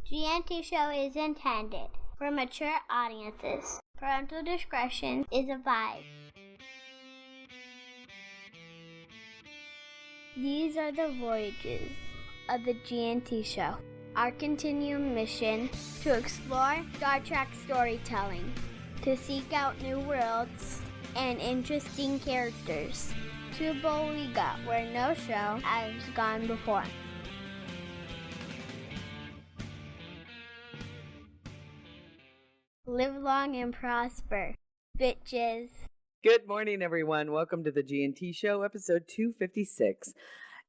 GNT Show is intended for mature audiences. Parental discretion is advised. These are the voyages of the GNT Show. Our continuing mission to explore Star Trek storytelling, to seek out new worlds and interesting characters, to bowl we got where no show has gone before. Live long and prosper, bitches. Good morning, everyone. Welcome to the G&T Show, episode 256.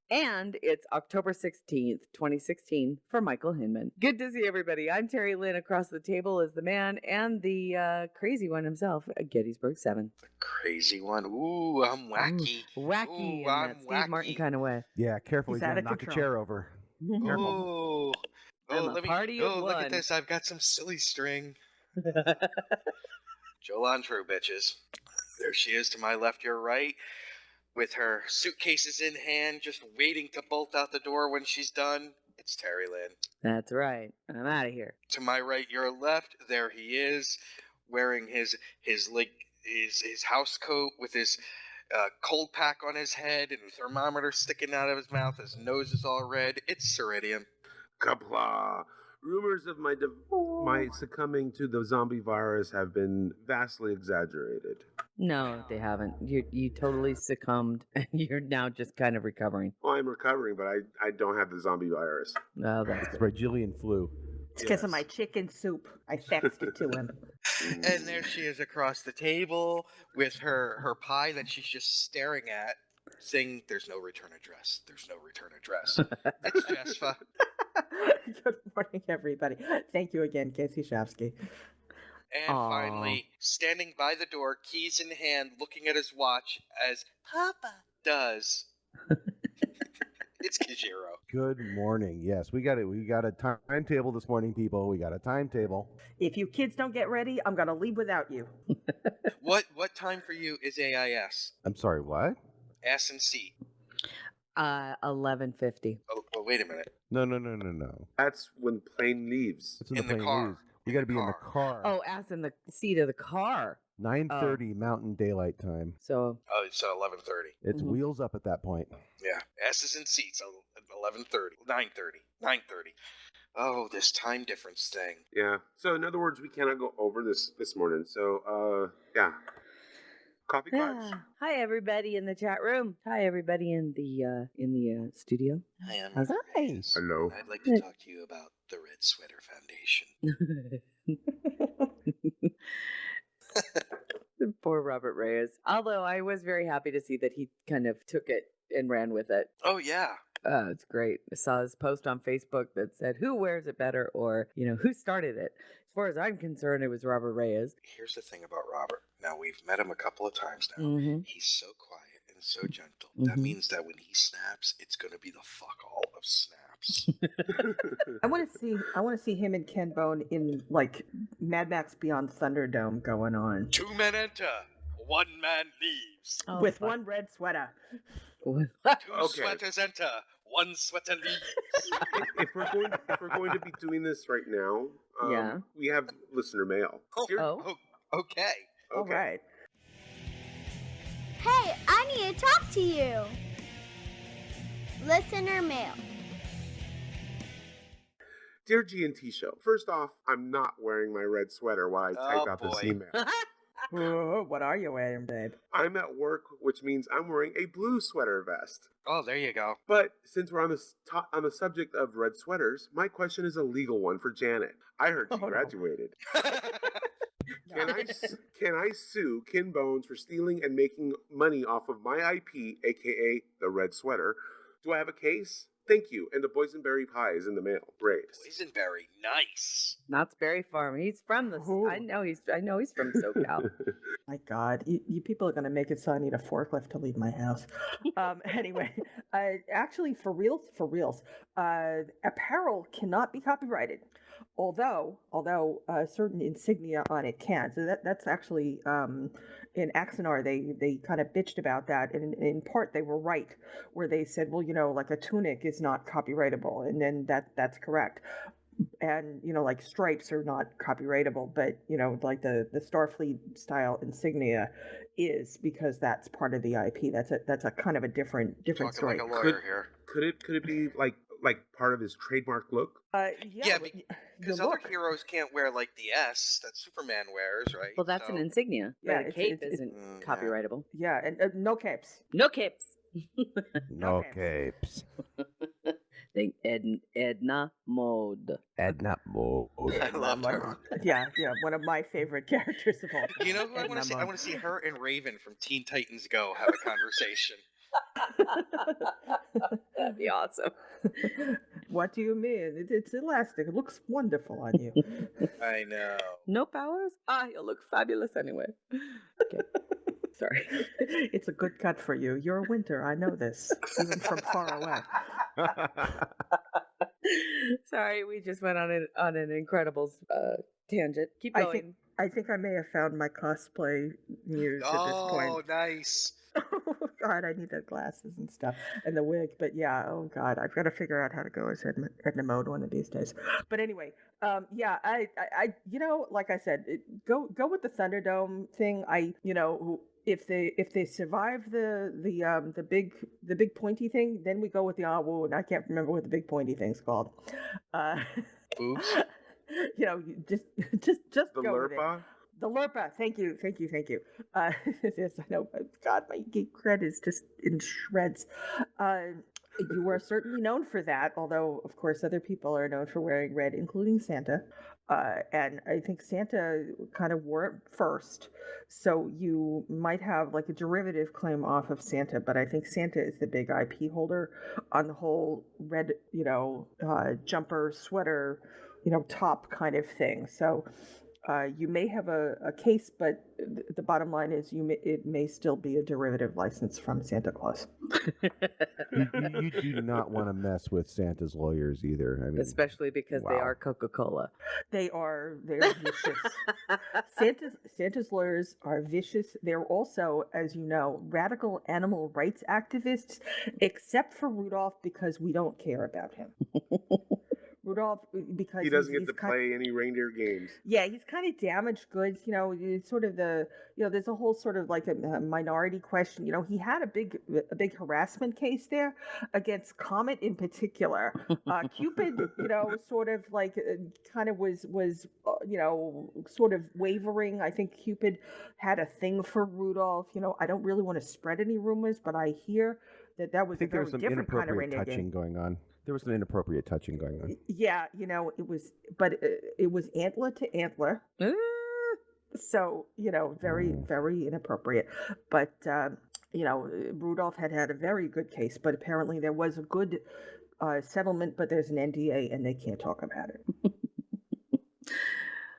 And it's October 16th, 2016, for Michael Hinman. Good to see everybody. I'm Terry Lynn. Across the table is the man and the crazy one himself, Gettysburg 7. The crazy one. Ooh, I'm wacky. Wacky in I'm that Steve wacky. Martin kind of way. Yeah, careful. He's going to knock control. a chair over. Careful. Oh, I'm a party of look one. at this. I've got some silly string. Jolan True, bitches. There she is to my left, your right, with her suitcases in hand, just waiting to bolt out the door when she's done. It's Terry Lynn. That's right. I'm out of here. To my right, your left, there he is, wearing his house coat with his cold pack on his head and a thermometer sticking out of his mouth. His nose is all red. It's Ceridian. Kapla! Rumors of my succumbing to the zombie virus have been vastly exaggerated. No, they haven't. You totally succumbed, and you're now just kind of recovering. Well, I'm recovering, but I don't have the zombie virus. Oh, that's It's Brazilian flu. It's because of my chicken soup. I faxed it to him. And there she is across the table with her pie that she's just staring at, saying, "There's no return address. There's no return address." It's Jesfa. Good morning, everybody. Thank you again, Casey Shafsky. And finally, standing by the door, keys in hand, looking at his watch as Papa does. It's Kijiro. Good morning. Yes, we got it. We got a timetable this morning, people. We got a timetable. If you kids don't get ready, I'm going to leave without you. What time for you is AIS? I'm sorry, what? Ass and seat. 11:50. Oh, wait a minute. No. That's when plane leaves. It's in In the plane car. leaves. We got to be in the car. Oh, ass in the seat of the car. 9:30 Mountain Daylight Time. So Oh, it's 11:30. It's Mhm. wheels up at that point. Yeah, asses and seats. 11:30. 9:30. 9:30. Oh, this time difference thing. Yeah. So in other words, we cannot go over this morning. So yeah. Coffee clutch. Hi, everybody in the chat room. Hi, everybody in the studio. Hi, I'm How's Robert that? Reyes. Hello. I'd like to talk to you about the Red Sweater Foundation. Poor Robert Reyes. Although I was very happy to see that he kind of took it and ran with it. Oh, yeah. It's great. I saw his post on Facebook that said, "Who wears it better?" or, who started it. As far as I'm concerned, it was Robert Reyes. Here's the thing about Robert. Now, we've met him a couple of times now. Mm-hmm. He's so quiet and so gentle. That Mhm. means that when he snaps, it's going to be the fuck all of snaps. I want to see him and Ken Bone in like Mad Max Beyond Thunderdome going on. 2 men enter, 1 man leaves. Oh, with fuck. one red sweater. 2 Okay. sweaters enter, 1 sweater leaves. if we're going to be doing this right now, Yeah. we have listener mail. Here- Oh. Okay. All right. Hey, I need to talk to you. Listener mail. Dear G&T Show, first off, I'm not wearing my red sweater while I type Oh, out this boy. email. Oh, what are you wearing, babe? I'm at work, which means I'm wearing a blue sweater vest. Oh, there you go. But since we're on the subject of red sweaters, my question is a legal one for Janet. I heard she Oh, no. graduated. Can I sue Ken Bones for stealing and making money off of my IP, aka the red sweater? Do I have a case? Thank you. And the boysenberry pie is in the mail. Great. Boysenberry, nice. Knott's Berry Farm. He's from the. Oh. I know he's from SoCal. My God, you people are going to make it so I need a forklift to leave my house. Anyway, actually, for reals, apparel cannot be copyrighted. Although certain insignia on it can. So that's actually in Axanar they kind of bitched about that, and in part they were right, where they said, well, like a tunic is not copyrightable, and then that's correct. and like stripes are not copyrightable, but like the Starfleet style insignia is, because that's part of the IP. That's a kind of a different Talking story. like a lawyer here. Could it be like part of his trademark look? Yeah, Because other heroes can't wear like the S that Superman wears, right? Well, that's an So- insignia. Yeah, But a it's- cape it's- isn't yeah. copyrightable. yeah, and no capes. No capes. No Okay. capes. Think Edna Mode. Edna Mode. I love her. Yeah, one of my favorite characters of all time. You know who I want to see? I want to see her and Raven from Teen Titans Go have a conversation. That'd be awesome. What do you mean? It's elastic. It looks wonderful on you. I know. No powers? Ah, you'll look fabulous anyway. Okay. Sorry. It's a good cut for you. You're a winter. I know this, even from far away. Sorry, we just went on an Incredibles tangent. Keep I going. think I think I may have found my cosplay muse at this Oh, point. nice. Oh God, I need the glasses and stuff and the wig. But yeah, oh God, I've got to figure out how to go as Edna Mode one of these days. But anyway, yeah, I like I said, go with the Thunderdome thing. If they survive the big pointy thing, then we go with the and I can't remember what the big pointy thing's called. Oops. Just The go with it. Lurpa? The Lurpa. Thank you. Yes, I know. God, my geek cred is just in shreds. You are certainly known for that, although, of course, other people are known for wearing red, including Santa. And I think Santa kind of wore it first. So you might have like a derivative claim off of Santa, but I think Santa is the big IP holder on the whole red, jumper, sweater, top kind of thing. So you may have a case, but the bottom line is it may still be a derivative license from Santa Claus. You do not want to mess with Santa's lawyers either. I mean, Especially because they wow. are Coca-Cola. They're vicious. Santa's lawyers are vicious. They're also, as you know, radical animal rights activists, except for Rudolph, because we don't care about him. Rudolph, because He doesn't get he's to play any reindeer games. Yeah, he's kind of damaged goods. It's sort of there's a whole sort of like a minority question. He had a big harassment case there against Comet in particular. Cupid, sort of like kind of was sort of wavering. I think Cupid had a thing for Rudolph. I don't really want to spread any rumors, but I hear that was I think a there very was some different kind of inappropriate reindeer touching game. going on. There was an inappropriate touching going on. Yeah, it was, but it was antler to antler. So, very, very inappropriate. But, Rudolph had a very good case, but apparently there was a good settlement, but there's an NDA and they can't talk about it.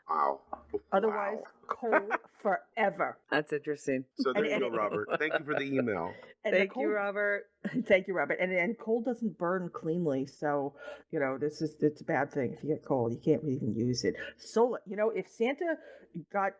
Wow. Otherwise, Wow. coal forever. That's interesting. So there you And- go, Robert. Thank you for the email. And Thank Nicole- you, Robert. Thank you, Robert. And coal doesn't burn cleanly, so it's a bad thing. If you get coal, you can't even use it. Solar, if Santa got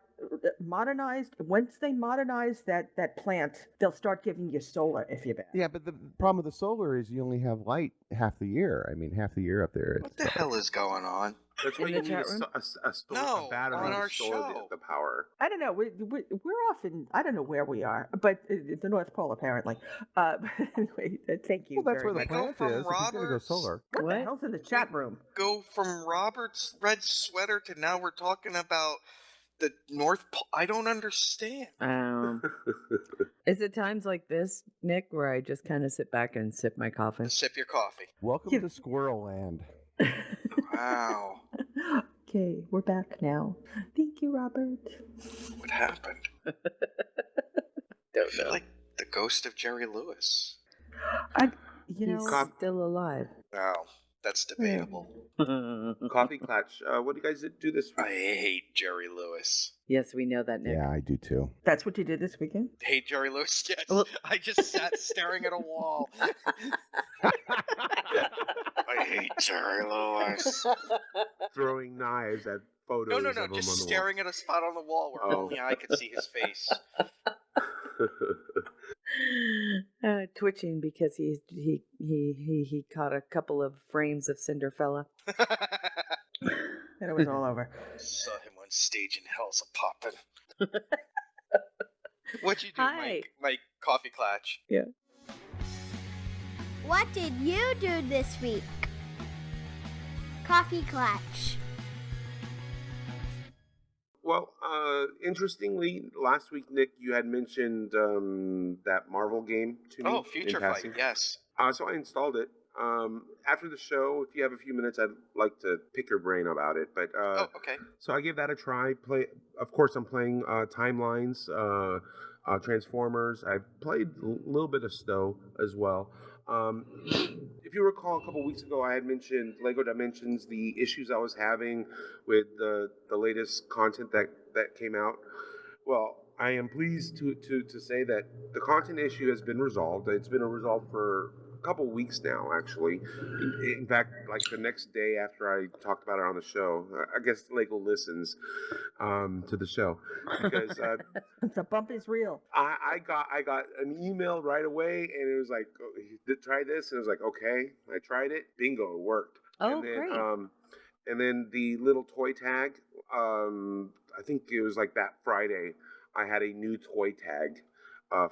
modernized, once they modernize that plant, they'll start giving you solar if you're bad. Yeah, but the problem with the solar is you only have light half the year. I mean, half the year up there. What the hell is going on? That's why In you the need chat room? a battery on our to store show. the power. I don't know. We're off in, I don't know where we are, but the North Pole apparently. But anyway, thank you. Well, that's very where the We go much. from plant is. If he's going to go Robert's- solar. What the What? hell's in the chat room? Go from Robert's red sweater to now we're talking about the North Pole. I don't understand. Is it times like this, Nick, where I just kind of sit back and sip my coffee? Sip your coffee. Welcome Yeah. to Squirrel Land. Wow. Okay, we're back now. Thank you, Robert. What happened? Don't I feel like the ghost of Jerry Lewis. He's still alive. Oh, that's debatable. Coffee Clutch. What do you guys do this I week? hate Jerry Lewis. Yes, we know that, Nick. Yeah, I do too. That's what you did this weekend? Hate Jerry Lewis? Yes. Well- I just sat staring at a wall. I hate Jerry Lewis. Throwing knives at photos No, of him just on the staring at a spot on the wall where Oh. only I could see his face. wall. Twitching because he caught a couple of frames of Cinderfella. Then it was all over. Saw him on stage in Hell's a Poppin'. What'd you do, Hi. Mike Coffee Clatch? What did you do this week? Coffee Clutch. Well, interestingly, last week, Nick, you had mentioned that Marvel game to me. Oh, in Future Fight, passing. yes. So I installed it. After the show, if you have a few minutes, I'd like to pick your brain about it. But Oh, okay. so I gave that a try. Of course, I'm playing Timelines, Transformers. I played a little bit of Stowe as well. If you recall, a couple weeks ago, I had mentioned Lego Dimensions, the issues I was having with the latest content that came out. Well, I am pleased to say that the content issue has been resolved. It's been resolved for a couple weeks now, actually. In fact, like the next day after I talked about it on the show, I guess Lego listens to the show because The bump is real. I got an email right away, and it was like, try this, and it was like, okay, I tried it, bingo, it worked. Oh, and then, great. And then the little toy tag, I think it was like that Friday, I had a new toy tag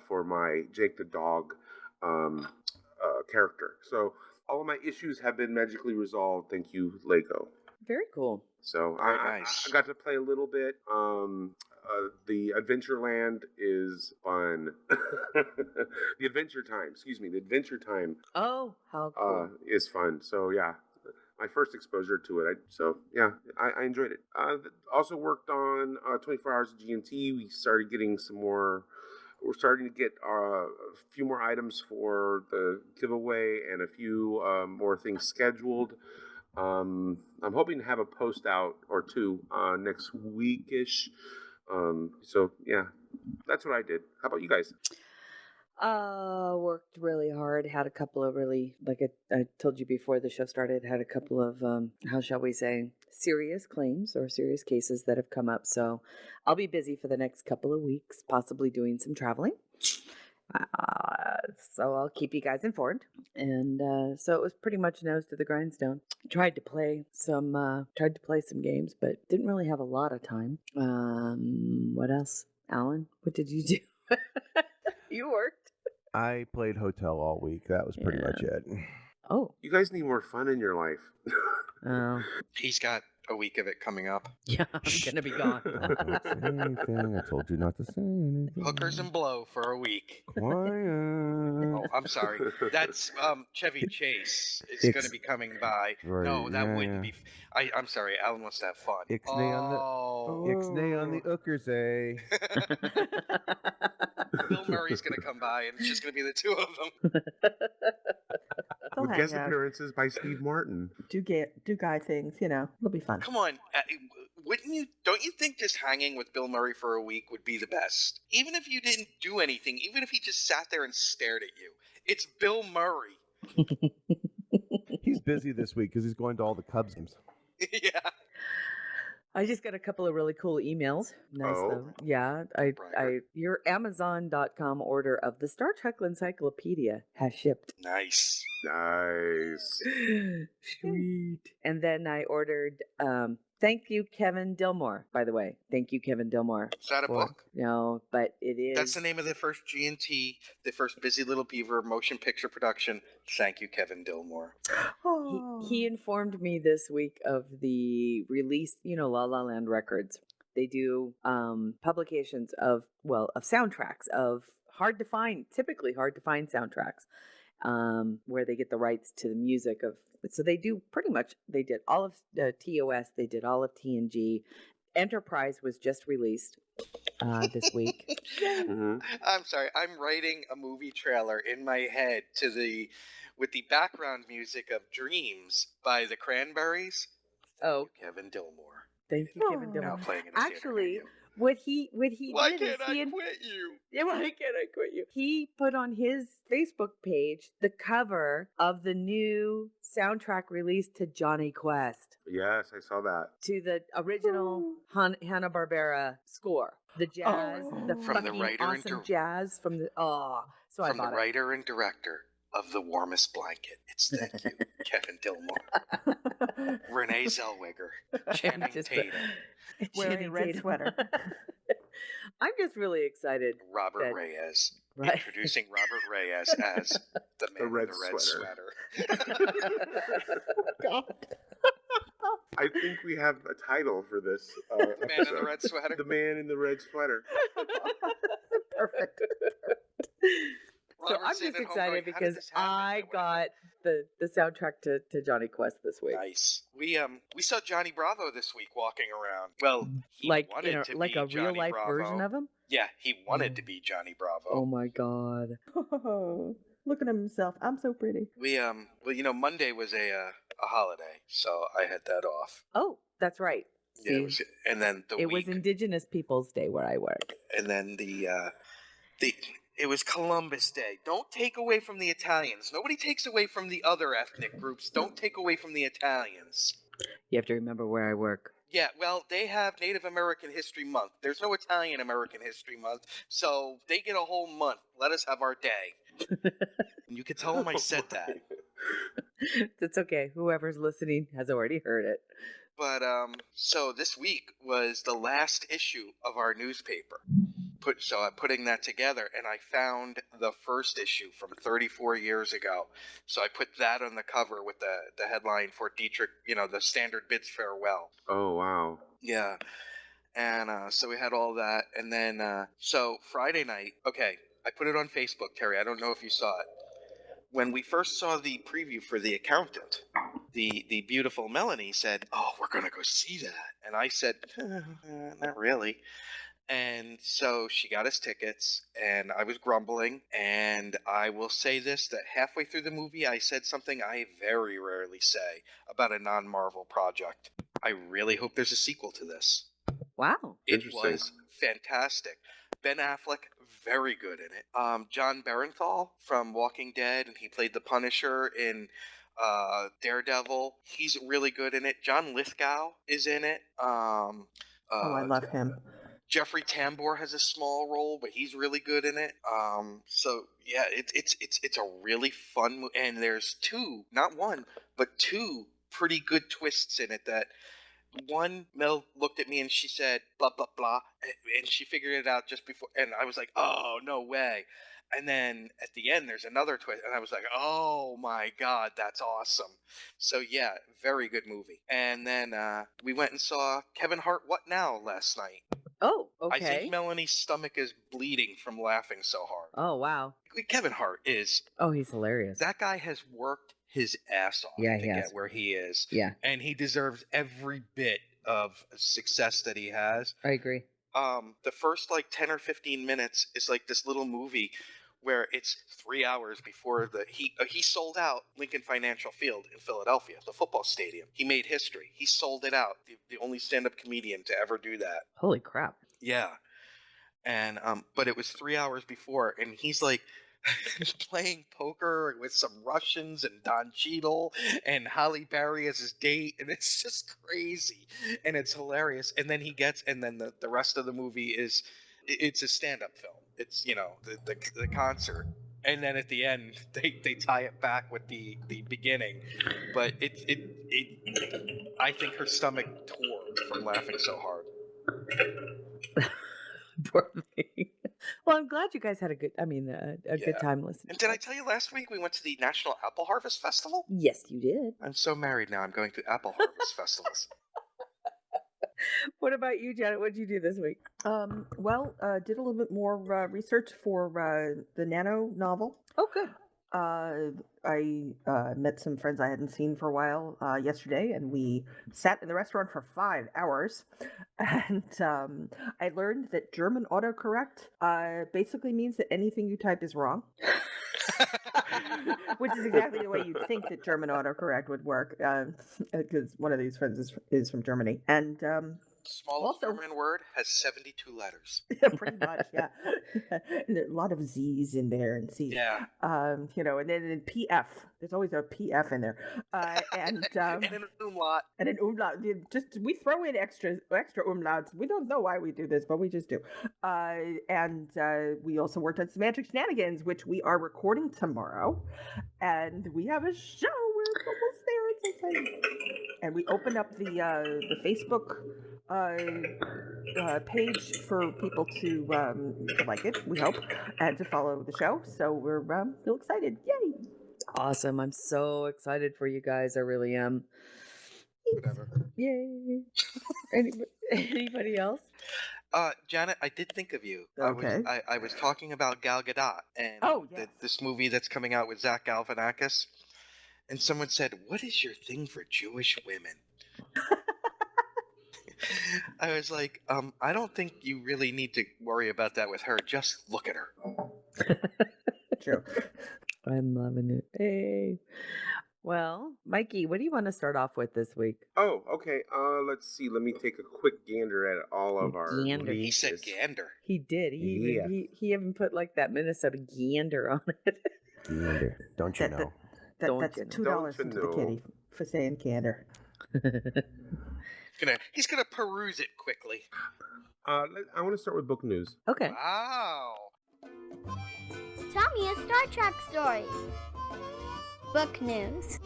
for my Jake the dog character. So all of my issues have been magically resolved. Thank you, Lego. Very cool. So Very I nice. got to play a little bit. The Adventureland is fun. The Adventure Time Oh, how cool. is fun. So yeah, my first exposure to it. I enjoyed it. Also worked on 24 Hours of GMT. We started getting some more. We're starting to get a few more items for the giveaway and a few more things scheduled. I'm hoping to have a post out or two next weekish. So yeah, that's what I did. How about you guys? Worked really hard. Had a couple of really, like I told you before the show started, had a couple of, how shall we say, serious claims or serious cases that have come up. So I'll be busy for the next couple of weeks, possibly doing some traveling. So I'll keep you guys informed. And so it was pretty much nose to the grindstone. Tried to play some games, but didn't really have a lot of time. What else? Alan, what did you do? You worked. I played Hotel all week. That was pretty Yeah. much it. Oh. You guys need more fun in your life. Oh. He's got a week of it coming up. Yeah, I'm gonna be gone. Don't say anything. I told you not to say anything. Hookers and blow for a week. Quiet. Oh, I'm sorry. That's Chevy Chase is Ix- going to be coming by. Right, No, that yeah, wouldn't yeah. be. I'm sorry. Alan wants to have fun. Ixnay on the- Oh. Ixnay on the hookers, eh? Bill Murray's going to come by, and it's just going to be the two of them. They'll With hang guest out. appearances by Steve Martin. Do guy things, it'll be fun. Come on, don't you think just hanging with Bill Murray for a week would be the best? Even if you didn't do anything, even if he just sat there and stared at you. It's Bill Murray. He's busy this week because he's going to all the Cubs games. Yeah. I just got a couple of really cool emails. Nice Oh. though. Yeah, your Amazon.com order of the Star Trek Encyclopedia has shipped. Nice. Nice. Sweet. And then I ordered thank you, Kevin Dillmore, by the way. Thank you, Kevin Dillmore. Is that a for- book? No, but it is. That's the name of the first G&T, the first Busy Little Beaver motion picture production. Thank you, Kevin Dillmore. He informed me this week of the release, La La Land Records. They do publications of soundtracks of typically hard to find soundtracks, where they get the rights to the music of. So they do they did all of TOS, they did all of TNG. Enterprise was just released this week. Mhm. I'm sorry. I'm writing a movie trailer in my head with the background music of Dreams by the Cranberries. Oh, Kevin Dillmore. thank you, Kevin Oh. Now Dillmore. playing in the theater Actually, near you. what he Why did can't is I quit you? Yeah, why can't I quit you? He put on his Facebook page the cover of the new soundtrack released to Johnny Quest, Yes, I saw that. to the original Hanna-Barbera score. The jazz, the Oh. From the fucking writer and awesome jazz from the so I From the bought it. writer and director of the warmest blanket. It's Thank You, Kevin Dillmore. Renee Zellweger. Channing Just Tatum. Wearing a Channing red Tatum. sweater. I'm just really excited. Robert that- Reyes. Right. Introducing Robert Reyes as the man red in the red sweater. sweater. God. I think we have a title for this Man in the episode. red sweater. The man in the red sweater. Perfect. So Robert's I'm sitting just at home excited going, "How did because this happen? I would've got the soundtrack to Johnny Quest this week. Nice. We saw Johnny Bravo this week walking around. Well, he Like wanted to like be a Johnny real life Bravo. version of him. Yeah, he wanted to be Johnny Bravo. Oh my god. Oh, look at himself. I'm so pretty. We well, Monday was a holiday, so I had that off. Oh, that's right. Yeah, it See, was, and then the it week, was Indigenous Peoples Day where I work. and then it was Columbus Day. Don't take away from the Italians. Nobody takes away from the other ethnic groups. Don't take away from the Italians. You have to remember where I work. Yeah, well, they have Native American History Month. There's no Italian American History Month, so they get a whole month. Let us have our day. You can tell them I said that. It's okay. Whoever's listening has already heard it. But so this week was the last issue of our newspaper. So I'm putting that together, and I found the first issue from 34 years ago. So I put that on the cover with the headline for Dietrich, the Standard Bids Farewell. Oh, wow. Yeah. And so we had all that. And then, so Friday night, okay, I put it on Facebook, Terry. I don't know if you saw it. When we first saw the preview for The Accountant, the beautiful Melanie said, "Oh, we're going to go see that." And I said, not really. And so she got us tickets, and I was grumbling. And I will say this, that halfway through the movie, I said something I very rarely say about a non-Marvel project. I really hope there's a sequel to this. Wow. It Interesting. was fantastic. Ben Affleck, very good in it. John Barenthal from Walking Dead, and he played the Punisher in Daredevil. He's really good in it. John Lithgow is in it. Oh, I love him. Jeffrey Tambor has a small role, but he's really good in it. So yeah, it's a really fun movie, and there's not one, but two pretty good twists in it. That one, Mel looked at me and she said blah blah blah, and she figured it out just before, and I was like, oh no way. And then at the end, there's another twist, and I was like, oh my god, that's awesome. So yeah, very good movie. And then we went and saw Kevin Hart What Now last night. Oh, I okay. think Melanie's stomach is bleeding from laughing so hard. Oh, wow. Kevin Hart Oh, he's hilarious. that guy has worked his ass off Yeah, to he get has. where he is. Yeah, And he deserves every bit of success that he has. I agree. The first 10 or 15 minutes is like this little movie where it's 3 hours before he sold out Lincoln Financial Field in Philadelphia, the football stadium. He made history. He sold it out. The only stand-up comedian to ever do that. Holy crap. Yeah. And but it was 3 hours before, and he's like playing poker with some Russians and Don Cheadle and Halle Berry as his date, and it's just crazy and it's hilarious. And then the rest of the movie is it's a stand-up film. It's the concert, and then at the end they tie it back with the beginning. But I think her stomach tore from laughing so hard. Poor thing. Well, I'm glad you guys had a good Yeah. good time listening. And did I tell you last week we went to the National Apple Harvest Festival? Yes, you did. I'm so married now. I'm going to Apple Harvest festivals. What about you, Janet? What did you do this week? Did a little bit more research for the Nano novel. Oh, good. I met some friends I hadn't seen for a while yesterday, and we sat in the restaurant for 5 hours. And I learned that German autocorrect basically means that anything you type is wrong. Which is exactly the way you'd think that German autocorrect would work, because one of these friends is from Germany. And Smallest Also- German word has 72 letters. Yeah, pretty much, yeah. And there are a lot of Z's in there and C's. Yeah. You know, and then in PF, there's always a PF in there, and And an umlaut. and an umlaut. Just we throw in extra umlauts. We don't know why we do this, but we just do. And we also worked on Semantic Shenanigans, which we are recording tomorrow, and we have a show. We're almost there. It's exciting. And we open up the Facebook page for people to like it. We hope, and to follow the show. So we're real excited. Yay! Awesome. I'm so excited for you guys. I really am. Whatever. Yay. Anybody else? Janet, I did think of you. Okay. I was talking about Gal Gadot and Oh, yes. this movie that's coming out with Zach Galifianakis, and someone said, "What is your thing for Jewish women?" I was like, I don't think you really need to worry about that with her. Just look at her. True. I'm loving it. Hey. Well, Mikey, what do you want to start off with this week? Oh, okay. Let's see. Let me take a quick gander at all of our. Gander. He said releases. gander. He did. Yeah. He even put like that Minnesota gander on it. Gander. Don't you That- know? Don't That's you know? $2 Don't you into the kitty know? for saying candor. He's gonna peruse it quickly. I want to start with book news. Okay. Wow. Tell me a Star Trek story. Book news.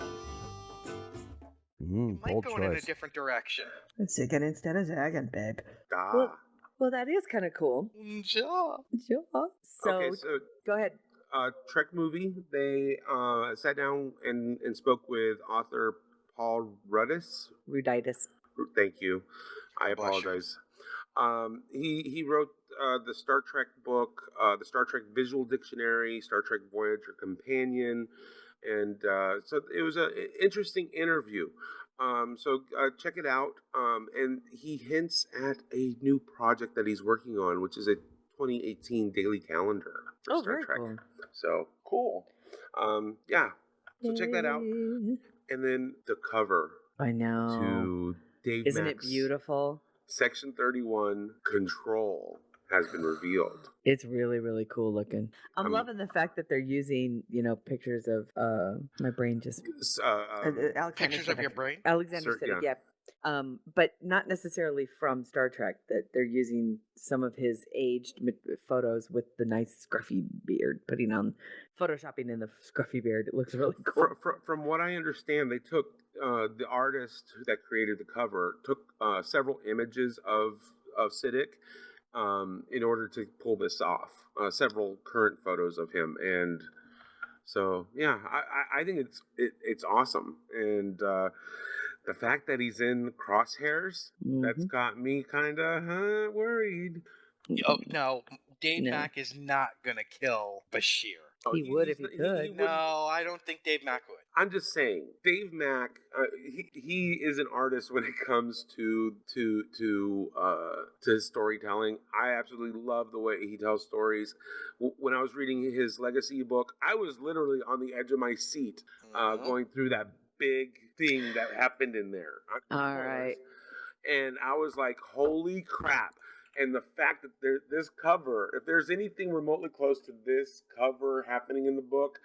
Might Bold go in a choice. different direction. Zigging instead of zagging, babe. Ah. Well, that is kind of cool. Sure. Sure. So, Okay, so go ahead. Trek movie. They sat down and spoke with author Paul Ruddis. Ruditis. Thank you. I Bless you. apologize. He wrote the Star Trek book, the Star Trek Visual Dictionary, Star Trek Voyager Companion, and so it was an interesting interview. So check it out. And he hints at a new project that he's working on, which is a 2018 daily calendar for Oh, Star very Trek. cool. So cool. Yeah. So check that out. And then the cover I know. to Dave Isn't it Mack's beautiful? Section 31 Control has been revealed. It's really, really cool looking. I'm Um, loving the fact that they're using, pictures of my brain just Alexander Pictures of your Siddig. brain. Alexander Sir, Siddig, yeah. But not necessarily from Star Trek. That they're using some of his aged photos with the nice scruffy beard, photoshopping in the scruffy beard. It looks really cool. From what I understand, they took the artist that created the cover took several images of Siddiq in order to pull this off. Several current photos of him, and so yeah, I think it's awesome, and the fact that he's in Crosshairs, that's Mhm. got me kind of worried. Oh no, Dave No. Mack is not gonna kill Bashir. Oh, He would he's if he not- could. wouldn't- No, I don't think Dave Mack would. I'm just saying, Dave Mack, he is an artist when it comes to his storytelling. I absolutely love the way he tells stories. When I was reading his Legacy book, I was literally on the edge of my seat Mhm. going through that big thing that happened in there. All right. And I was like, holy crap. And the fact that this cover, if there's anything remotely close to this cover happening in the book,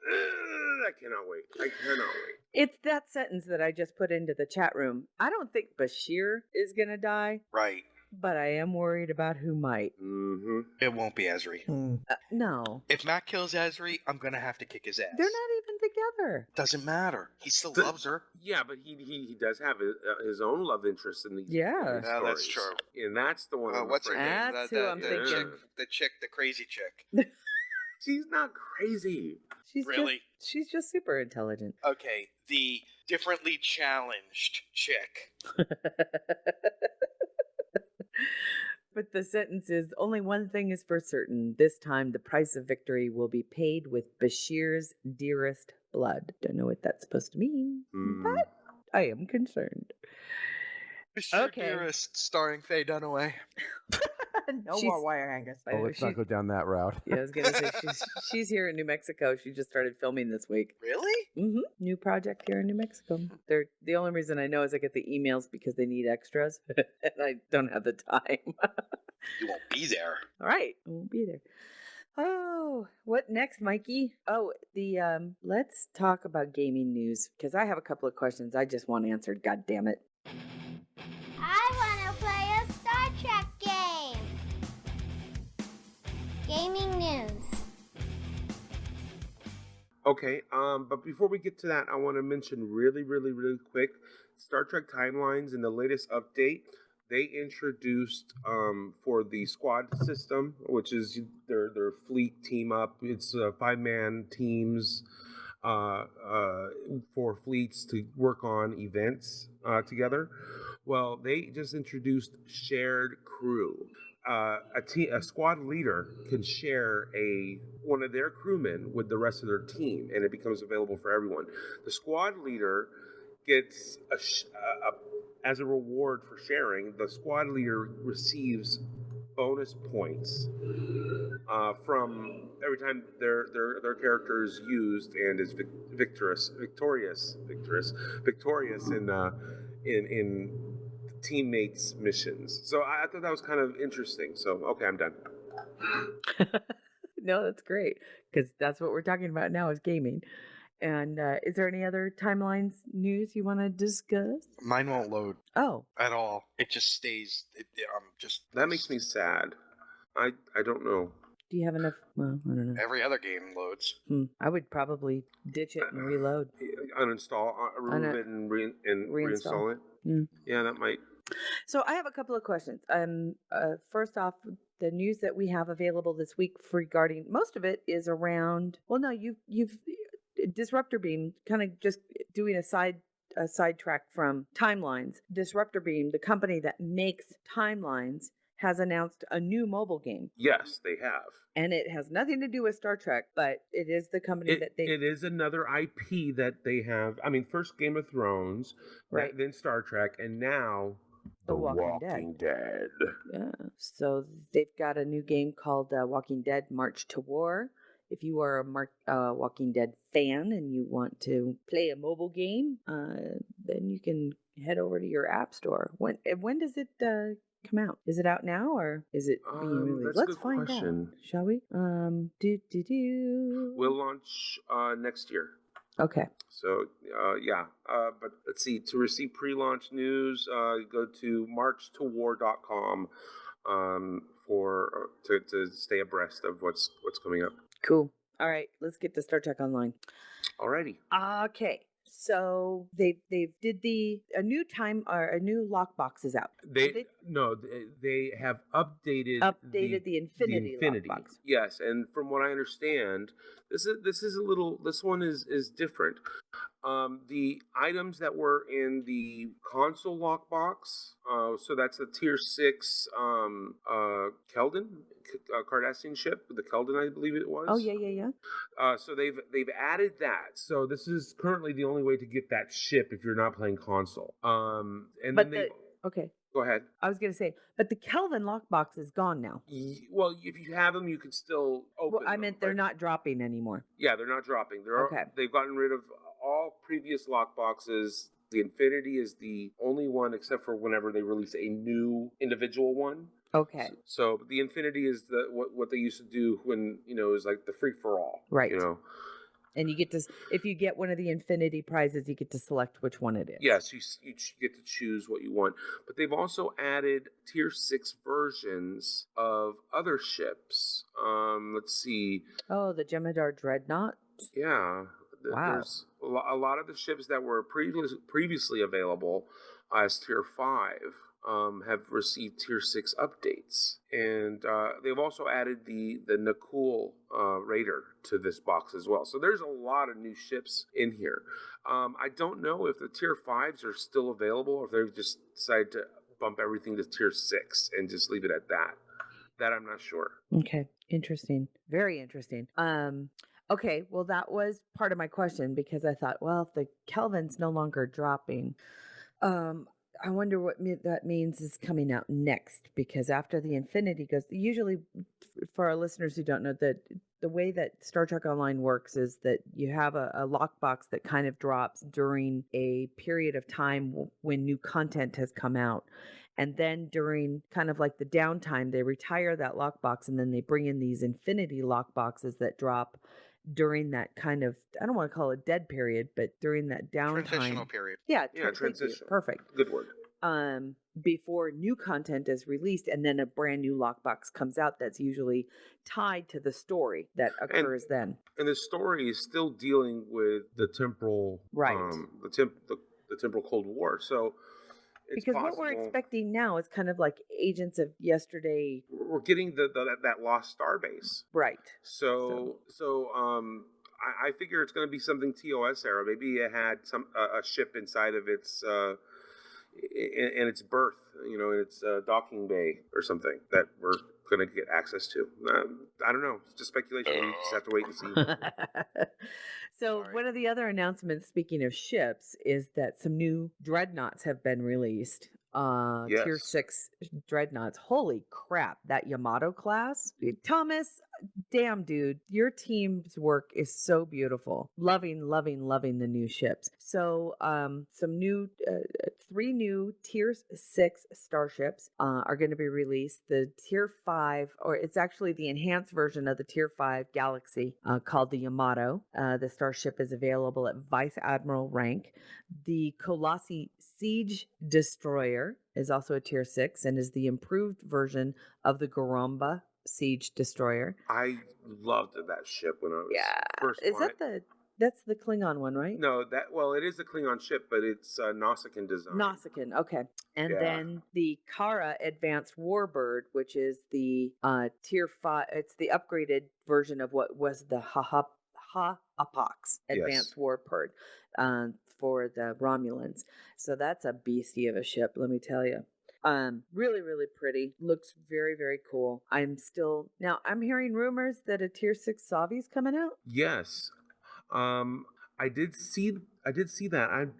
I cannot wait. I cannot wait. It's that sentence that I just put into the chat room. I don't think Bashir is gonna die, Right. but I am worried about who might. Mm-hmm. It won't be Ezri. No, If Matt kills Ezri, I'm gonna have to kick his ass. they're not even together. Doesn't matter. He still The- loves her. Yeah, but he does have his own love interest in these. Yeah. in these Yeah, that's stories. true. And that's the one. I'm What's her afraid name? of. That's The- who the- I'm the thinking. chick, the crazy chick. She's not crazy. She's Really? she's just super intelligent. Okay, the differently challenged chick. But the sentence is only one thing is for certain. This time, the price of victory will be paid with Bashir's dearest blood. Don't know what that's supposed to mean, Mm. but I am concerned. Mr. Okay. Dearest, starring Faye Dunaway. No She's- more wire hangers. I Oh, know, let's not go down that route. Yeah, I was gonna say she's here in New Mexico. She just started filming this week. Really? New project here in New Mexico. They're the only reason I know is I get the emails because they need extras, and I don't have the time. You won't be there. All right, I won't be there. Oh, what next, Mikey? Oh, the let's talk about gaming news because I have a couple of questions I just want answered. God damn it! I want to play a Star Trek game. Gaming news. Okay, but before we get to that, I want to mention really quick Star Trek Timelines in the latest update. They introduced for the squad system, which is their fleet team up. It's 5-man teams for fleets to work on events together. Well, they just introduced shared crew. A squad leader can share one of their crewmen with the rest of their team, and it becomes available for everyone. The squad leader gets as a reward for sharing. The squad leader receives bonus points from every time their character is used and is victorious in teammates' missions. So I thought that was kind of interesting. So okay, I'm done. No, that's great because that's what we're talking about now is gaming. And is there any other timelines news you want to discuss? Mine won't load Oh, at all. It just stays. Just That makes me sad. I don't know. do you have enough? Well, I don't know. Every other game loads. I would probably ditch it and reload. Uninstall, remove it and reinstall it. Mm. Yeah, that might. So I have a couple of questions. First off, the news that we have available this week regarding most of it is around. Well, no, you've Disruptor Beam, kind of just doing a sidetrack from Timelines. Disruptor Beam, the company that makes Timelines, has announced a new mobile game, Yes, they have. and it has nothing to do with Star Trek, but it is the company that they It is another IP that they have. I mean, first Game of Thrones, Right. then Star Trek, and now The Walking Dead. Yeah. So they've got a new game called Walking Dead March to War. If you are a Walking Dead fan and you want to play a mobile game, then you can head over to your app store. When does it come out? Is it out now or is it being released? That's a Let's good find question. out, shall we? We'll launch next year. Okay. So yeah, but let's see. To receive pre-launch news, go to marchtowar.com to stay abreast of what's coming up. Cool. All right. Let's get to Star Trek Online. Alrighty. Okay. So they did a new lockbox is out. They have updated the Infinity lockbox. Yes, and from what I understand, this one is different. The items that were in the console lockbox, so that's the tier 6 Keldon, Cardassian ship, the Keldon, I believe it was. Oh yeah. So they've added that. So this is currently the only way to get that ship if you're not playing console. And But then okay. go ahead. I was going to say, but the Kelvin lockbox is gone now. Well, if you have them, you can still open. Well, I meant they're not dropping anymore. Yeah, they're not dropping. Okay. They've gotten rid of all previous lockboxes. The Infinity is the only one, except for whenever they release a new individual one. Okay. So the Infinity is what they used to do when is like the free for all. Right. And you get to, if you get one of the Infinity prizes, you get to select which one it is. Yes, you get to choose what you want. But they've also added tier 6 versions of other ships. Let's see. Oh, the Jem'Hadar Dreadnought. Yeah. Wow. There's a lot of the ships that were previously available as tier 5 have received tier 6 updates. And they've also added the Nakul Raider to this box as well. So there's a lot of new ships in here. I don't know if the tier 5s are still available or if they've just decided to bump everything to tier 6 and just leave it at that. That I'm not sure. Okay. Interesting. Very interesting. Okay, well, that was part of my question because I thought, well, if the Kelvin's no longer dropping, I wonder what that means is coming out next, because after the Infinity goes, usually for our listeners who don't know, that the way that Star Trek Online works is that you have a lockbox that kind of drops during a period of time when new content has come out. And then during kind of like the downtime, they retire that lockbox, and then they bring in these Infinity lockboxes that drop during that kind of, I don't want to call it dead period, but during that Transitional downtime. period. Yeah, Yeah, thank you. transition. Perfect. Good word. Before new content is released, and then a brand new lockbox comes out that's usually tied to the story that occurs then. And the story is still dealing with the temporal, Right. The temporal Cold War. So it's Because possible what we're expecting now is kind of like Agents of Yesterday. we're getting that lost starbase. Right. So I figure it's going to be something TOS era. Maybe it had a ship inside of its in its berth, in its docking bay or something that we're going to get access to. I don't know. It's just speculation. We just have to wait and see. So Sorry. one of the other announcements, speaking of ships, is that some new dreadnoughts have been released. Tier Yes. 6 dreadnoughts. Holy crap, that Yamato class. Thomas, damn dude, your team's work is so beautiful. Loving the new ships. So some new 3 new tier 6 starships are going to be released. The tier 5, or it's actually the enhanced version of the tier 5 Galaxy, called the Yamato. The starship is available at Vice Admiral rank. The Colossi Siege Destroyer is also a tier 6 and is the improved version of the Goromba Siege Destroyer. I loved that ship when I was first. Is that's the Klingon one, right? No, it is the Klingon ship, but it's Nausicaan design. Nausicaan, okay. And Yeah. then the Kara Advanced Warbird, which is the tier 5. It's the upgraded version of what was the Apox Advanced Warbird for the Romulans. So that's a beastie of a ship, let me tell you. Really, really pretty. Looks very, very cool. I'm hearing rumors that a tier 6 Savi's coming out. Yes. I did see that.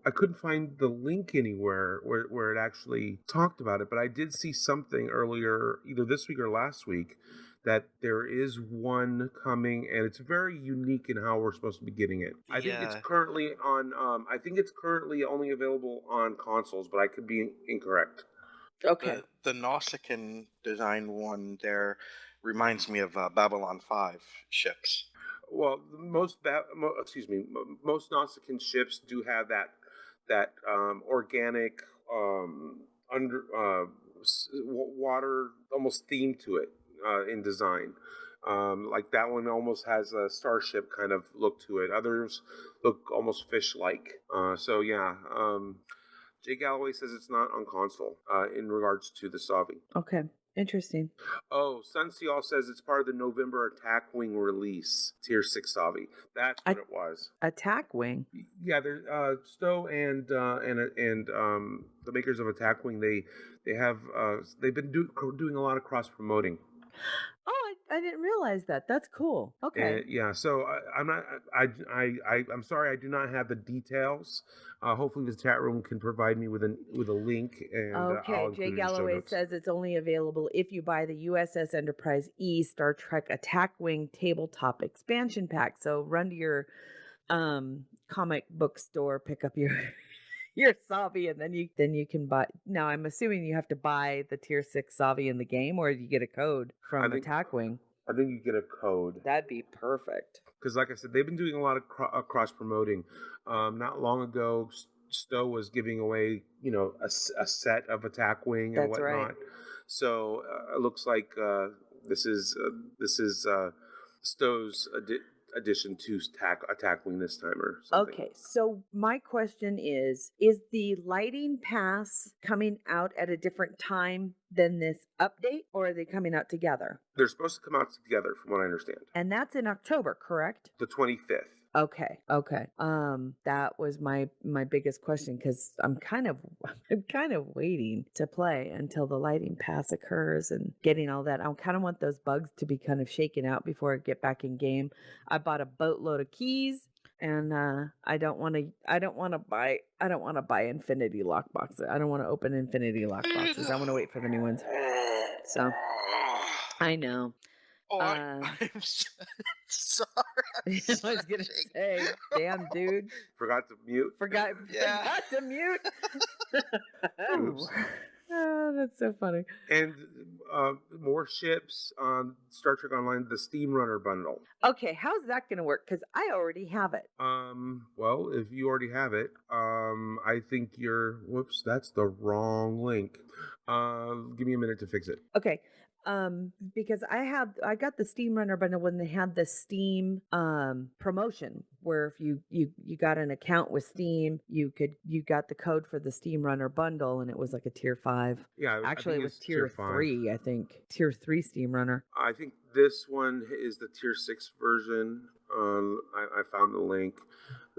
I couldn't find the link anywhere where it actually talked about it, but I did see something earlier, either this week or last week, that there is one coming, and it's very unique in how we're supposed to be getting it. I think it's currently on. I think it's currently only available on consoles, but I could be incorrect. Okay. The Nausicaan design one there reminds me of Babylon 5 ships. Well, most Nausicaan ships do have that organic water almost theme to it in design. Like that one almost has a starship kind of look to it. Others look almost fish-like. Jay Galloway says it's not on console in regards to the Savi. Okay. Interesting. Oh, Sunseal says it's part of the November Attack Wing release, Tier 6 Savi. That's what it was. Attack Wing? Yeah, there's Stowe and the makers of Attack Wing, they've been doing a lot of cross-promoting. Oh, I didn't realize that. That's cool. Okay. So I'm sorry I do not have the details. Hopefully the chat room can provide me with a link. And okay, I'll include Jay it in the show Galloway notes. says it's only available if you buy the USS Enterprise E Star Trek Attack Wing tabletop expansion pack. So run to your comic book store, pick up your Savi, and then you can buy. Now I'm assuming you have to buy the tier 6 Savi in the game, or you get a code from Attack Wing. I think you get a code. That'd be perfect. Because, like I said, they've been doing a lot of cross promoting. Not long ago, Stowe was giving away, a set of Attack Wing and whatnot. Right. So it looks like this is Stowe's addition to Attack Wing this time or something. Okay, so my question is the lighting pass coming out at a different time than this update, or are they coming out together? They're supposed to come out together, from what I understand. And that's in October, correct? The 25th. Okay. That was my biggest question, because I'm kind of waiting to play until the lighting pass occurs and getting all that. I kind of want those bugs to be kind of shaken out before I get back in game. I bought a boatload of keys, and I don't want to buy Infinity lock boxes. I don't want to open Infinity lock boxes. I want to wait for the new ones. So I know. Oh, I'm sorry. I was gonna say, damn dude, Forgot to mute. forgot to mute. Oops. Oh, that's so funny. And more ships on Star Trek Online, the Steam Runner bundle. Okay, how's that gonna work? Because I already have it. Well, if you already have it, I think whoops, that's the wrong link. Give me a minute to fix it. Okay. Because I got the Steam Runner bundle when they had the Steam promotion where if you got an account with Steam, you got the code for the Steam Runner bundle and it was like a tier 5. Yeah, Actually, it was it's tier 5. 3, I think. Tier 3 Steam Runner. I think this one is the tier 6 version. I found the link.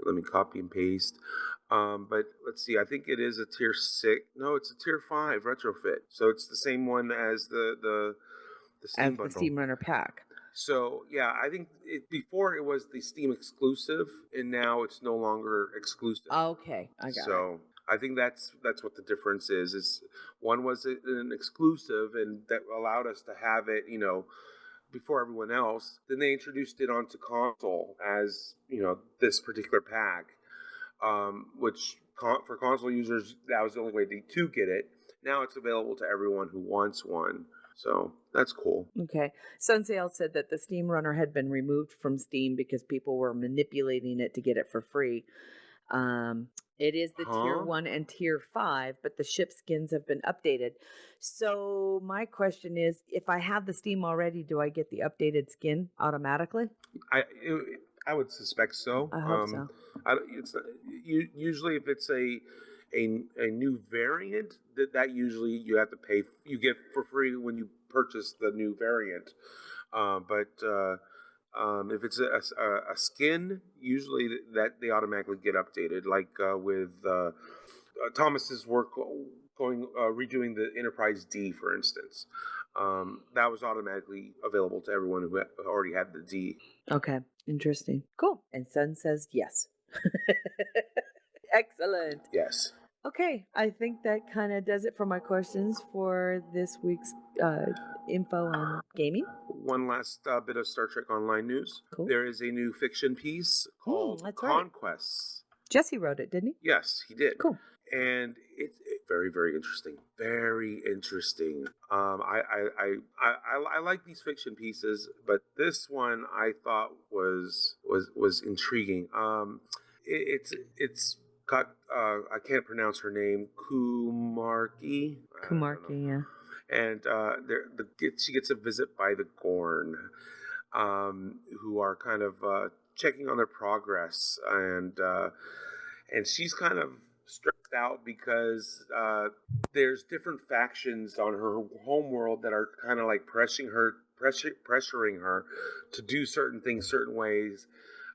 Let me copy and paste. But let's see. I think it is a tier 6. No, it's a tier 5 retrofit. So it's the same one as the Steam As bundle. the Steam Runner pack. So yeah, I think before it was the Steam exclusive, and now it's no longer exclusive. Okay, I got it. So I think that's what the difference is. Is one was an exclusive, and that allowed us to have it, before everyone else. Then they introduced it onto console as this particular pack, which for console users that was the only way to get it. Now it's available to everyone who wants one. So that's cool. Okay. Sunsail said that the Steam Runner had been removed from Steam because people were manipulating it to get it for free. It is the tier 1 and tier 5, but the ship skins have been updated. So my question is, if I have the Steam already, do I get the updated skin automatically? I would suspect so. I hope so. Usually if it's a new variant, that usually you have to pay. You get for free when you purchase the new variant. But if it's a skin, usually that they automatically get updated. Like with Thomas's work redoing the Enterprise D, for instance, that was automatically available to everyone who already had the D. Okay, interesting. Cool. And Sun says yes. Excellent. Yes. Okay, I think that kind of does it for my questions for this week's info on gaming. One last bit of Star Trek Online news. Cool. There is a new fiction piece called that's right. Conquests. Jesse wrote it, didn't he? Yes, he did. Cool. And it's very, very interesting. Very interesting. I like these fiction pieces, but this one I thought was intriguing. It's got I can't pronounce her name, Kumarki. Yeah. And she gets a visit by the Gorn, who are kind of checking on their progress, and she's kind of stressed out because there's different factions on her homeworld that are kind of like pressuring her to do certain things certain ways.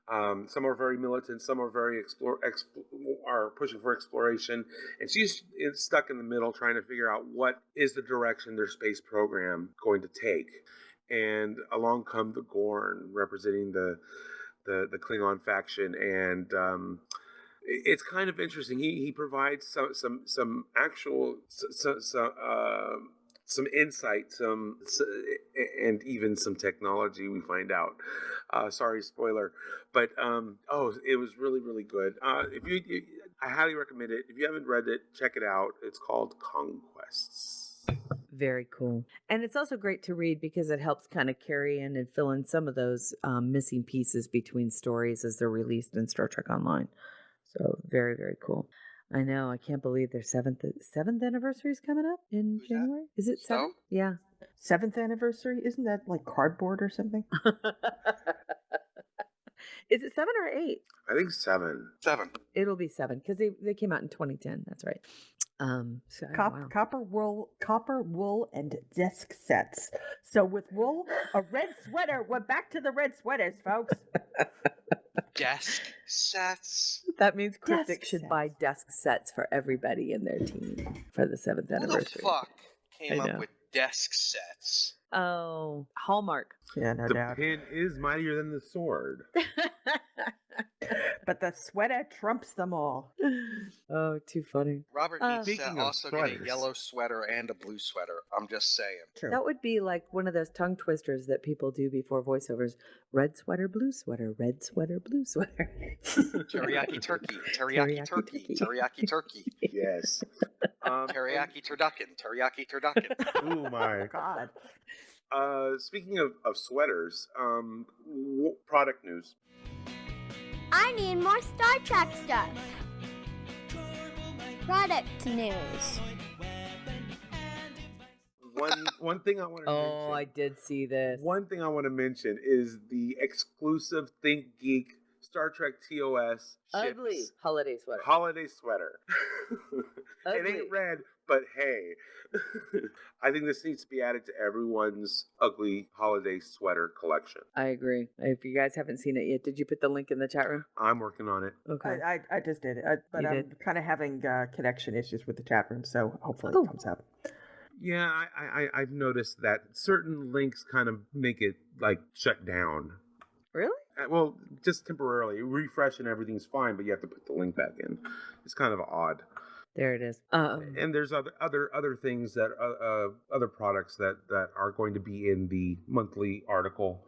Some are very militant, some are very are pushing for exploration, and she's stuck in the middle trying to figure out what is the direction their space program going to take. And along come the Gorn, representing the Klingon faction, and it's kind of interesting. He provides some actual some insight, and even some technology. We find out. Sorry, spoiler, but it was really, really good. I highly recommend it. If you haven't read it, check it out. It's called Conquests. Very cool. And it's also great to read because it helps kind of carry in and fill in some of those missing pieces between stories as they're released in Star Trek Online. So very, very cool. I know. I can't believe their seventh anniversary is coming up in January. Is it 7? Yeah. 7th anniversary? Isn't that like cardboard or something? Is it 7 or 8? I think 7. 7. It'll be 7 because they came out in 2010. That's right. So, wow. Copper wool, and desk sets. So with wool, a red sweater. We're back to the red sweaters, folks. Desk sets. That means Cryptic Desk should sets. buy desk sets for everybody in their team for the 7th Who anniversary. the fuck came I know. up with desk sets? Oh, Hallmark. Yeah, no The doubt. pen is mightier than the sword. But the sweater trumps them all. Oh, too funny. Robert Uh, needs to Speaking of also get a sweaters. yellow sweater and a blue sweater. I'm just saying. True. That would be like one of those tongue twisters that people do before voiceovers. Red sweater, blue sweater, red sweater, blue sweater. Teriyaki turkey, teriyaki turkey, teriyaki turkey, Yes. teriyaki turducken, teriyaki turducken. Oh my. God. Speaking of sweaters, product news. I need more Star Trek stuff. Product news. One thing I want to Oh, I mention. did see this. One thing I want to mention is the exclusive Think Geek Star Trek TOS ugly ships holiday sweater. holiday sweater. It Ugly. ain't red, but hey, I think this needs to be added to everyone's ugly holiday sweater collection. I agree. If you guys haven't seen it yet, did you put the link in the chat room? I'm working on it. Okay. I just did it, but You I'm did? kind of having connection issues with the chat room, so hopefully Oh. it comes up. Yeah, I've noticed that certain links kind of make it like shut down. Really? Well, just temporarily. Refresh and everything's fine, but you have to put the link back in. It's kind of odd. There it is. And there's other things that other products that are going to be in the monthly article.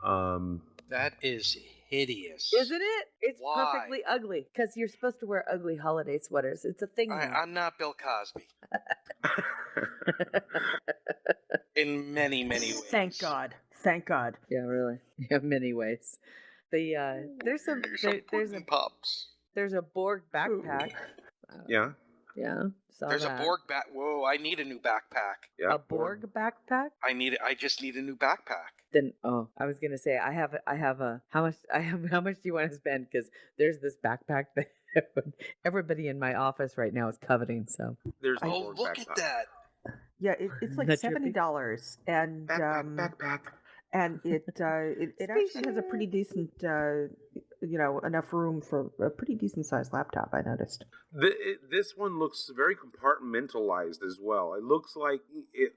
That is hideous. Isn't it? It's Why? perfectly ugly because you're supposed to wear ugly holiday sweaters. It's a thing now. I'm not Bill Cosby. In many, many ways. Thank God. Thank God. Yeah, really. Yeah, many ways. The there's some Pups. there's a Borg backpack. Yeah, Yeah. Saw There's that. a Borg Whoa! I need a new backpack. yeah. A Borg backpack? I just need a new backpack. Then I was gonna say I have a how much do you want to spend? Because there's this backpack that everybody in my office right now is coveting. So There's a Oh, Borg look backpack. at that! Yeah, it's like Not trippy? $70, and Backpack. and it actually has a pretty decent enough room for a pretty decent sized laptop. I noticed. This one looks very compartmentalized as well. It looks like it.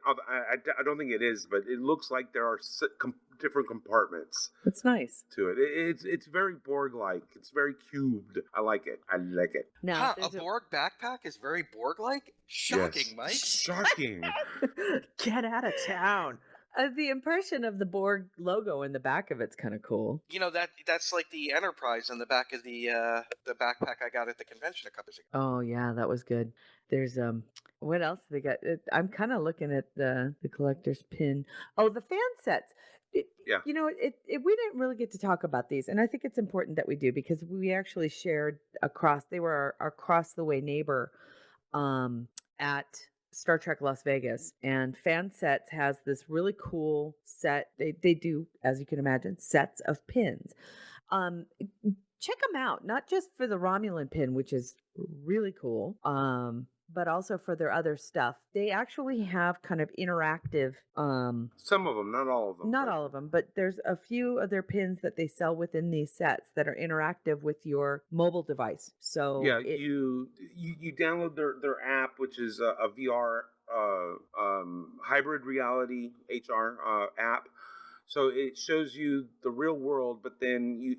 I don't think it is, but it looks like there are different compartments it's nice. to it. It's very Borg-like. It's very cubed. I like it. Now Huh, a there's Borg backpack is very Borg-like. Shocking, Yes. Mike. Shocking. Get out of town. the impression of the Borg logo in the back of it's kind of cool. You know that's like the Enterprise on the back of the backpack I got at the convention a couple years ago. Oh yeah, that was good. There's what else they got? I'm kind of looking at the collector's pin. Oh, the fan sets. Yeah. You know, we didn't really get to talk about these, and I think it's important that we do because we actually shared across. They were our across the way neighbor, at Star Trek Las Vegas, and Fan Sets has this really cool set. They do, as you can imagine, sets of pins. Check them out, not just for the Romulan pin, which is really cool, but also for their other stuff. They actually have kind of interactive, Some of them, not all of them. not but- all of them, but there's a few of their pins that they sell within these sets that are interactive with your mobile device. So Yeah, you download their app, which is a VR hybrid reality HR app. So it shows you the real world, but then you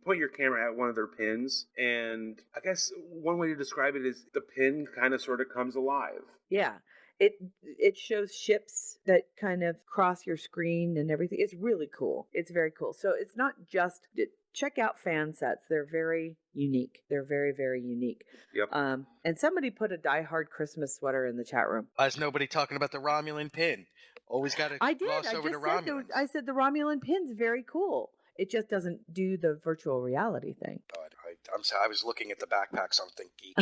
point your camera at one of their pins, and I guess one way to describe it is the pin kind of sort of comes alive. yeah, it shows ships that kind of cross your screen and everything. It's really cool. It's very cool. So it's not just check out Fan Sets. They're very unique. They're very, very unique. Yep. And somebody put a Die Hard Christmas sweater in the chat room. Why is nobody talking about the Romulan pin? Always got to I did. gloss I over just the said Romulans. I said the Romulan pin's very cool. It just doesn't do the virtual reality thing. God, I'm sorry. I was looking at the backpack, something geek.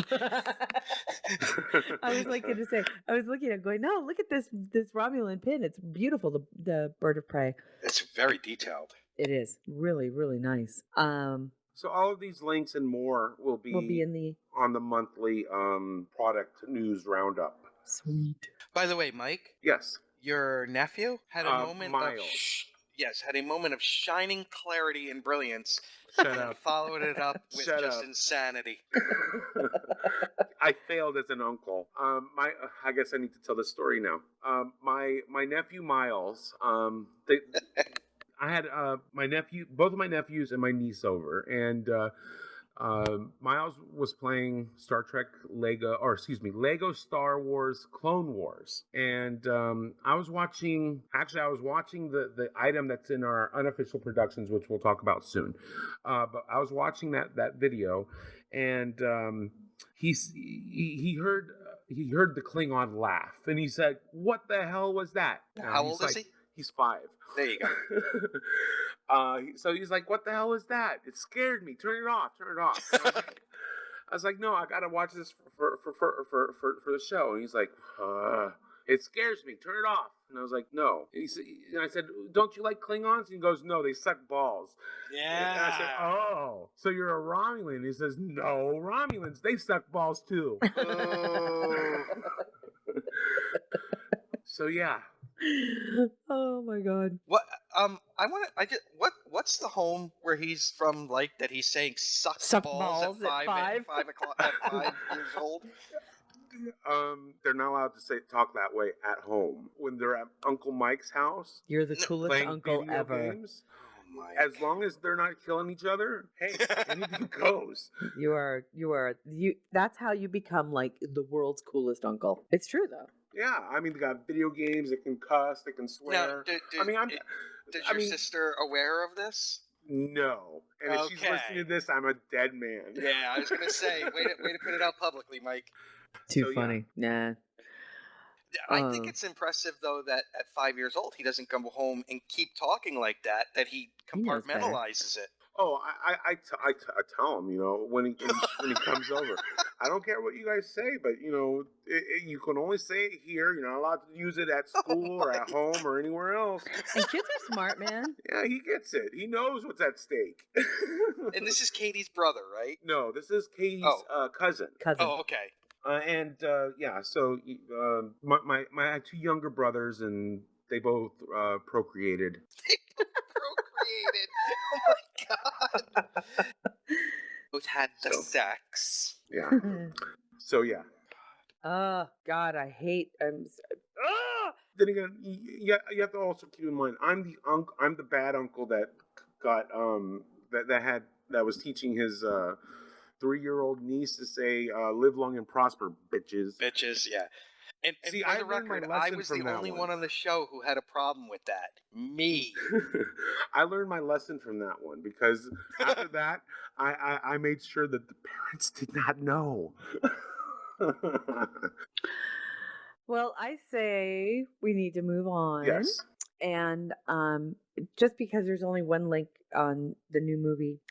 I was like going to say, I was looking at going, no, look at this Romulan pin. It's beautiful. The bird of prey. It's very detailed. It is really, really nice. So all of these links and more will be in the on the monthly product news roundup. sweet. By the way, Mike, Yes. your nephew had a moment Miles. had a moment of shining clarity and brilliance. Shut and up. followed it up with Shut just up. insanity. I failed as an uncle. I guess I need to tell the story now. My nephew Miles. I had my nephew, both of my nephews, and my niece over, and Miles was playing Lego Star Wars Clone Wars, and I was watching the item that's in our unofficial productions, which we'll talk about soon. But I was watching that video, and he heard the Klingon laugh, and he said, "What the hell was that?" How old is he? He's 5. There you go. So he's like, "What the hell is that? It scared me. Turn it off. Turn it off." And I was like, "No, I gotta watch this for the show." And he's like, "It scares me. Turn it off." And I was like, "No." And I said, "Don't you like Klingons?" And he goes, "No, they suck balls." Yeah. And I said, "Oh, so you're a Romulan?" And he says, "No, Romulans, they suck balls too." Oh. So yeah. Oh my god. What? What's the home where he's from? Like that he's saying suck balls at 5 o'clock at 5 years old. They're not allowed to talk that way at home when they're at Uncle Mike's house. You're the coolest Playing uncle video ever. games. Oh my As long as they're not killing each other, hey, anything goes. You are that's how you become like the world's coolest uncle. It's true though. Yeah, I mean, they got video games. They can cuss. They can swear. Now, is your sister aware of this? No. And if she's listening to this, I'm a dead man. Yeah, I was gonna say, way to put it out publicly, Mike. Too funny. Nah. I think it's impressive though that at 5 years old he doesn't come home and keep talking like that. That he knows better. compartmentalizes it. Oh, I tell him, when he comes over. I don't care what you guys say, but you you can only say it here. You're not allowed to use it at school or at home or anywhere else. And kids are smart, man. Yeah, he gets it. He knows what's at stake. And this is Katie's brother, right? No, this is Katie's cousin. Oh, okay. So I had 2 younger brothers, and they both procreated. Procreated. Oh my god. Both had the sex. Yeah. So yeah. Oh God, I hate. Then again, you have to also keep in mind, I'm the bad uncle that got that was teaching his 3-year-old niece to say, "Live long and prosper, bitches." Bitches, yeah. And See, for I the learned my record, I lesson was from the that only one. one on the show who had a problem with that. Me. I learned my lesson from that one because after that, I made sure that the parents did not know. Well, I say we need to move on. Yes. And just because there's only one link on the new movie.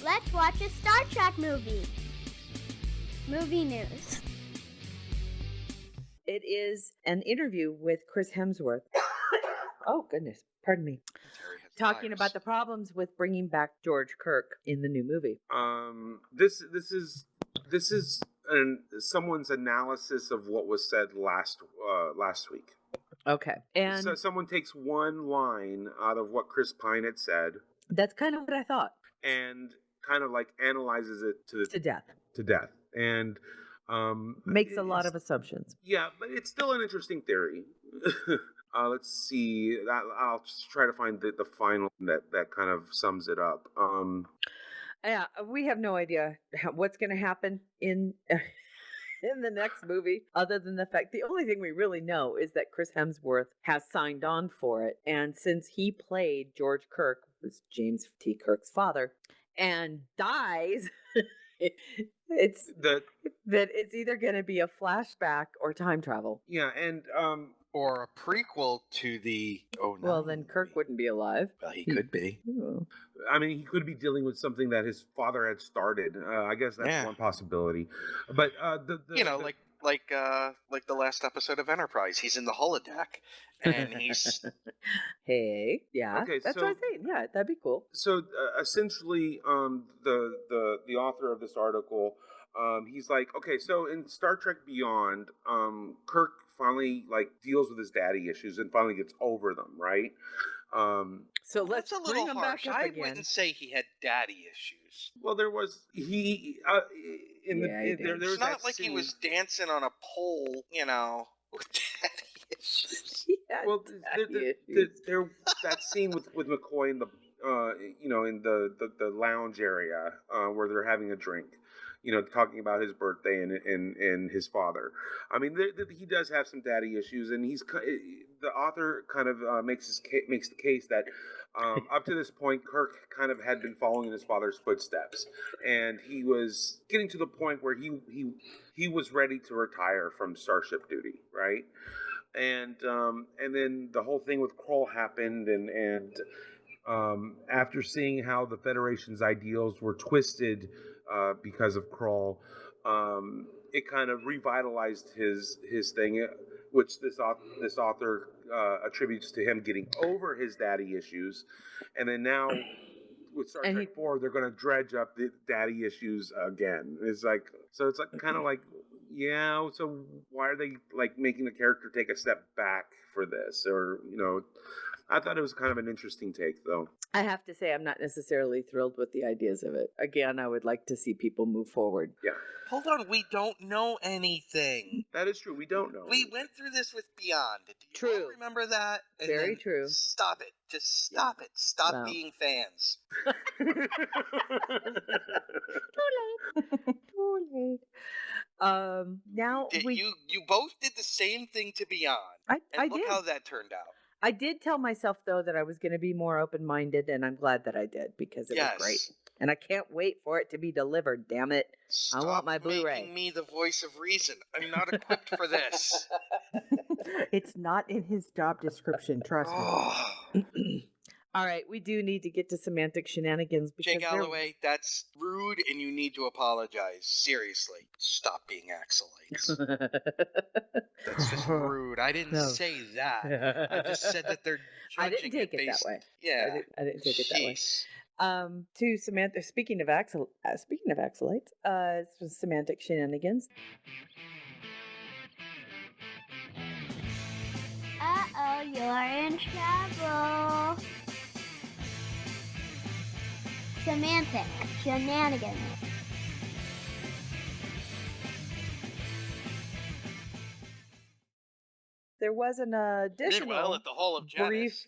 Let's watch a Star Trek movie. Movie news. It is an interview with Chris Hemsworth. Oh, goodness. Pardon me. Talking about the problems with bringing back George Kirk in the new movie. This is someone's analysis of what was said last week. Okay. And So someone takes one line out of what Chris Pine had said that's kind of what I thought. and kind of like analyzes it To death. to death. And Makes a lot it's- of assumptions. Yeah, but it's still an interesting theory. Let's see. I'll just try to find the final that kind of sums it up. Yeah, we have no idea what's going to happen in the next movie, other than the fact the only thing we really know is that Chris Hemsworth has signed on for it, and since he played George Kirk, who's James T. Kirk's father, and dies, it's either going to be a flashback or time travel. Yeah, and Or a prequel to the. Oh no. Well, then Kirk wouldn't be alive. Well, he could be. Ooh. I mean, he could be dealing with something that his father had started. I guess that's Yeah. one possibility. But like the last episode of Enterprise. He's in the holodeck, and he's Hey, yeah, Okay, that's what I'm saying. Yeah, that'd be cool. So essentially, the author of this article, he's like, okay, so in Star Trek Beyond, Kirk finally deals with his daddy issues and finally gets over them, right? So let's that's a bring little him harsh. back up I again. wouldn't say he had daddy issues. Well, there was he Yeah, he did. there was It's not that like scene. he was dancing on a pole, with daddy issues. He had Well, daddy issues. that scene with McCoy in the in the lounge area where they're having a drink, talking about his birthday and his father. I mean, he does have some daddy issues, and the author kind of makes the case that up to this point, Kirk kind of had been following in his father's footsteps, and he was getting to the point where he was ready to retire from starship duty, right? And then the whole thing with Kroll happened, and after seeing how the Federation's ideals were twisted because of Kroll, it kind of revitalized his thing, which this author attributes to him getting over his daddy issues, and then now with Star Trek 4, they're going to dredge up the daddy issues again. It's like kind of like, yeah. So why are they like making the character take a step back for this? Or I thought it was kind of an interesting take, though. I have to say, I'm not necessarily thrilled with the ideas of it. Again, I would like to see people move forward. Yeah. Hold on, we don't know anything. That is true. We don't know. We went through this with Beyond. Do you True. all remember that? And Very then true. Stop it. Just stop it. Stop Wow. being fans. Too late. Now You both did the same thing to Beyond. I And look did. how that turned out. I did tell myself though that I was going to be more open-minded, and I'm glad that I did because it was great. And I can't wait for it to be delivered. Damn it! Stop I want my Blu-ray. making me the voice of reason. I'm not equipped for this. It's not in his job description, trust me. Oh. All right, we do need to get to semantic shenanigans because Jay Galloway, that's rude, and you need to apologize. Seriously, stop being Axelites. That's just rude. I didn't No. say that. I just said that they're I judging didn't take it that based- way. Yeah. I didn't take it that way. Jeez. To Samantha. Speaking of Axelites, some semantic shenanigans. Uh-oh, you're in trouble. Semantic shenanigans. There was an additional Meanwhile, at the Hall of Janus. brief.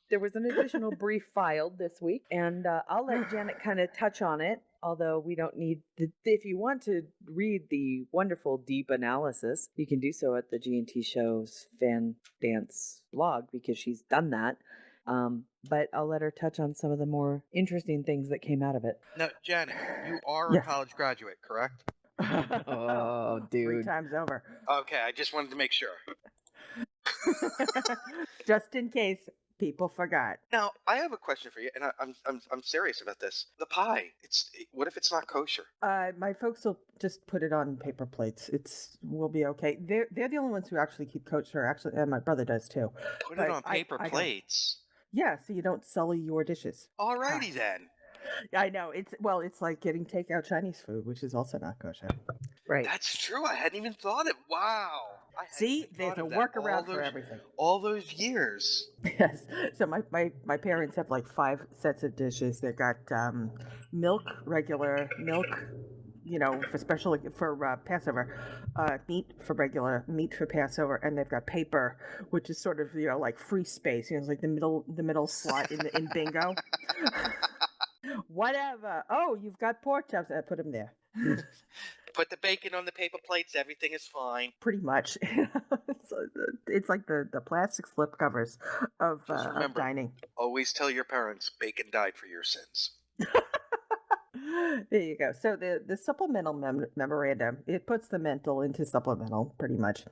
There was an additional brief filed this week, and I'll let Janet kind of touch on it. Although we don't need if you want to read the wonderful deep analysis, you can do so at the G&T Show's Fan Dance blog because she's done that. But I'll let her touch on some of the more interesting things that came out of it. Now, Janet, you are Yes. a college graduate, correct? Oh, 3 times over. Okay, I just wanted to make sure. Just in case people forgot. Now, I have a question for you, and I'm serious about this. The pie. What if it's not kosher? My folks will just put it on paper plates. We'll be okay. They're the only ones who actually keep kosher. Actually, and my brother does too. Put But it on paper I don't. plates. Yeah, so you don't sully your dishes. Alrighty then. I know it's like getting takeout Chinese food, which is also not kosher. Right. That's true. I hadn't even thought it. Wow. I hadn't See, even there's thought a of that. workaround for everything. All those years. Yes. So my parents have like 5 sets of dishes. They got milk, regular milk, for Passover, meat for regular, meat for Passover, and they've got paper, which is sort of like free space. It's like the middle slot in bingo. Whatever. Oh, you've got pork chops. I put them there. Put the bacon on the paper plates. Everything is fine. Pretty much. It's like the plastic slip covers of remember, dining. Always tell your parents bacon died for your sins. There you go. So the supplemental memorandum, it puts the mental into supplemental pretty much.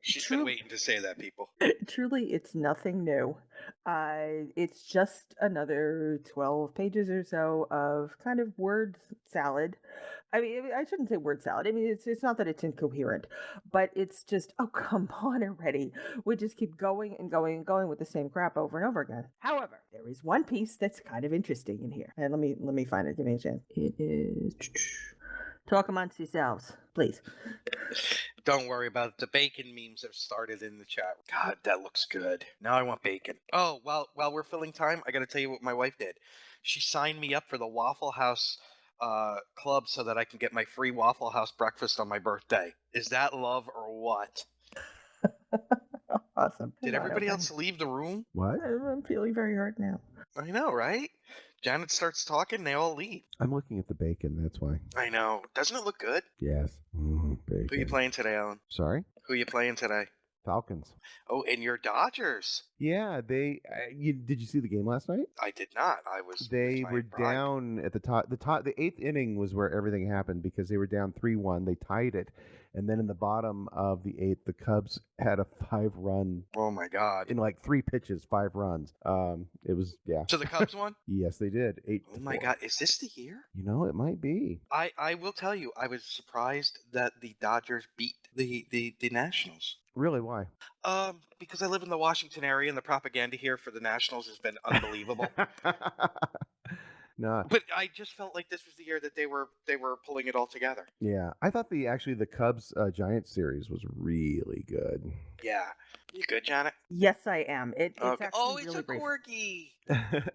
She's been waiting to say that, people. Truly, it's nothing new. It's just another 12 pages or so of kind of word salad. I mean, I shouldn't say word salad. I mean, it's not that it's incoherent, but it's just, oh, come on already. We just keep going and going and going with the same crap over and over again. However, there is one piece that's kind of interesting in here. And let me find it. Give me a chance. It is... Talk amongst yourselves, please. Don't worry about it. The bacon memes have started in the chat. God, that looks good. Now I want bacon. Oh, while we're filling time, I got to tell you what my wife did. She signed me up for the Waffle House club so that I can get my free Waffle House breakfast on my birthday. Is that love or what? awesome. Did Come on, everybody open. else leave the room? What? I'm feeling very hurt now. I know, right? Janet starts talking, they all leave. I'm looking at the bacon. That's why. I know. Doesn't it look good? Yes. Bacon. Who you playing today, Alan? Sorry? Who you playing today? Falcons. Oh, and your Dodgers. Yeah, they. Did you see the game last night? I did not. I was. They with my were bride. down at the top. The eighth inning was where everything happened because they were down 3-1. They tied it, and then in the bottom of the eighth, the Cubs had a 5-run Oh my God. in like 3 pitches, 5 runs. It was So the Cubs won? Yes, they did. 8. Oh my God. Is this the year? You know, it might be. I will tell you, I was surprised that the Dodgers beat the Nationals. Really? Why? Because I live in the Washington area and the propaganda here for the Nationals has been unbelievable. No. But I just felt like this was the year that they were pulling it all together. Yeah, I thought the Cubs Giants series was really good. Yeah. You good, Janet? Yes, I am. It's Okay. actually Oh, it's really a brief. corgi.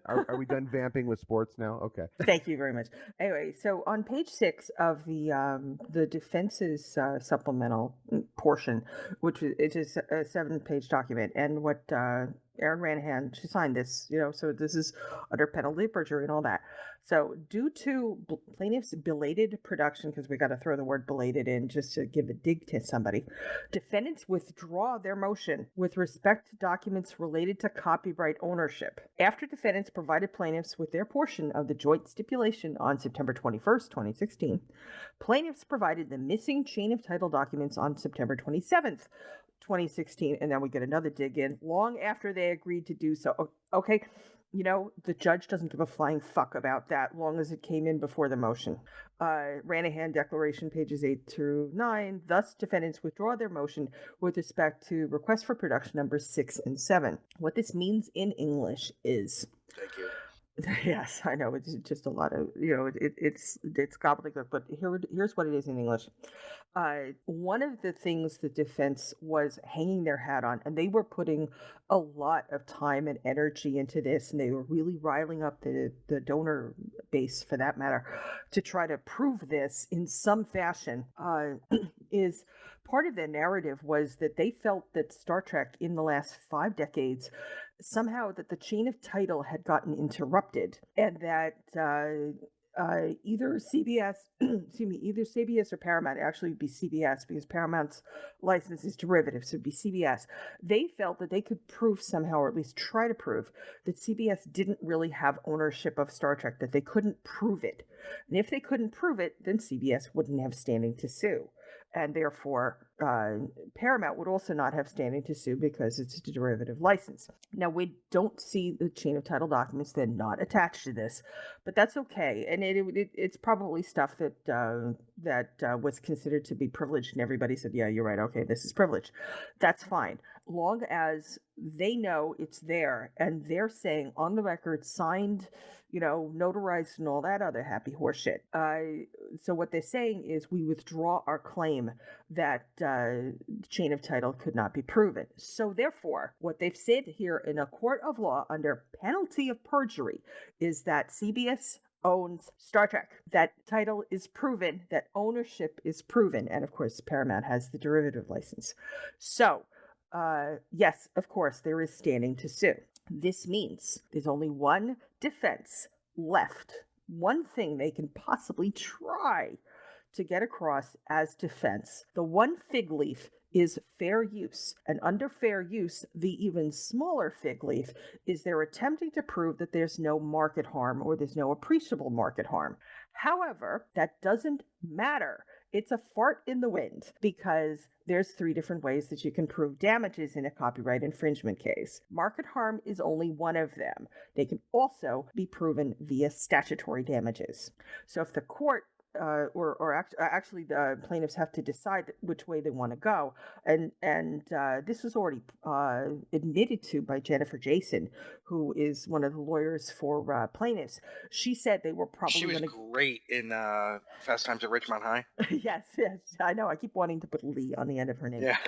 Are we done vamping with sports now? Okay. Thank you very much. Anyway, so on page 6 of the defense's supplemental portion, which is a 7-page document, and what Erin Ranahan, she signed this, so this is under penalty of perjury and all that. So due to plaintiff's belated production, because we got to throw the word belated in just to give a dig to somebody, defendants withdraw their motion with respect to documents related to copyright ownership. After defendants provided plaintiffs with their portion of the joint stipulation on September 21st, 2016, plaintiffs provided the missing chain of title documents on September 27th, 2016, and then we get another dig in long after they agreed to do so. Okay, the judge doesn't give a flying fuck about that, long as it came in before the motion. Ranahan Declaration, pages 8 through 9. Thus, defendants withdraw their motion with respect to request for production numbers 6 and 7. What this means in English is... Thank you. Yes, I know. It's just a lot of, it's gobbledygook, but here's what it is in English. One of the things the defense was hanging their hat on, and they were putting a lot of time and energy into this, and they were really riling up the donor base, for that matter, to try to prove this in some fashion, is part of their narrative was that they felt that Star Trek in the last 5 decades somehow that the chain of title had gotten interrupted, and that either CBS, either CBS or Paramount, actually would be CBS because Paramount's license is derivative, so it'd be CBS. They felt that they could prove somehow, or at least try to prove, that CBS didn't really have ownership of Star Trek, that they couldn't prove it. And if they couldn't prove it, then CBS wouldn't have standing to sue. And therefore, Paramount would also not have standing to sue because it's a derivative license. Now, we don't see the chain of title documents. They're not attached to this, but that's okay. And it's probably stuff that was considered to be privileged, and everybody said, yeah, you're right, okay, this is privileged. That's fine. Long as they know it's there, and they're saying on the record, signed, notarized and all that other happy horse shit. So what they're saying is we withdraw our claim that chain of title could not be proven. So therefore, what they've said here in a court of law under penalty of perjury is that CBS owns Star Trek. That title is proven, that ownership is proven, and of course Paramount has the derivative license. So, yes, of course, there is standing to sue. This means there's only one defense left, one thing they can possibly try to get across as defense. The one fig leaf is fair use, and under fair use, the even smaller fig leaf is they're attempting to prove that there's no market harm or there's no appreciable market harm. However, that doesn't matter. It's a fart in the wind because there's 3 different ways that you can prove damages in a copyright infringement case. Market harm is only one of them. They can also be proven via statutory damages. So if the court actually the plaintiffs have to decide which way they want to go, and this was already admitted to by Jennifer Jason, who is one of the lawyers for plaintiffs. She said they were probably She was great in Fast Times at Ridgemont High. yes, I know. I keep wanting to put Lee on the end of her name. Yeah.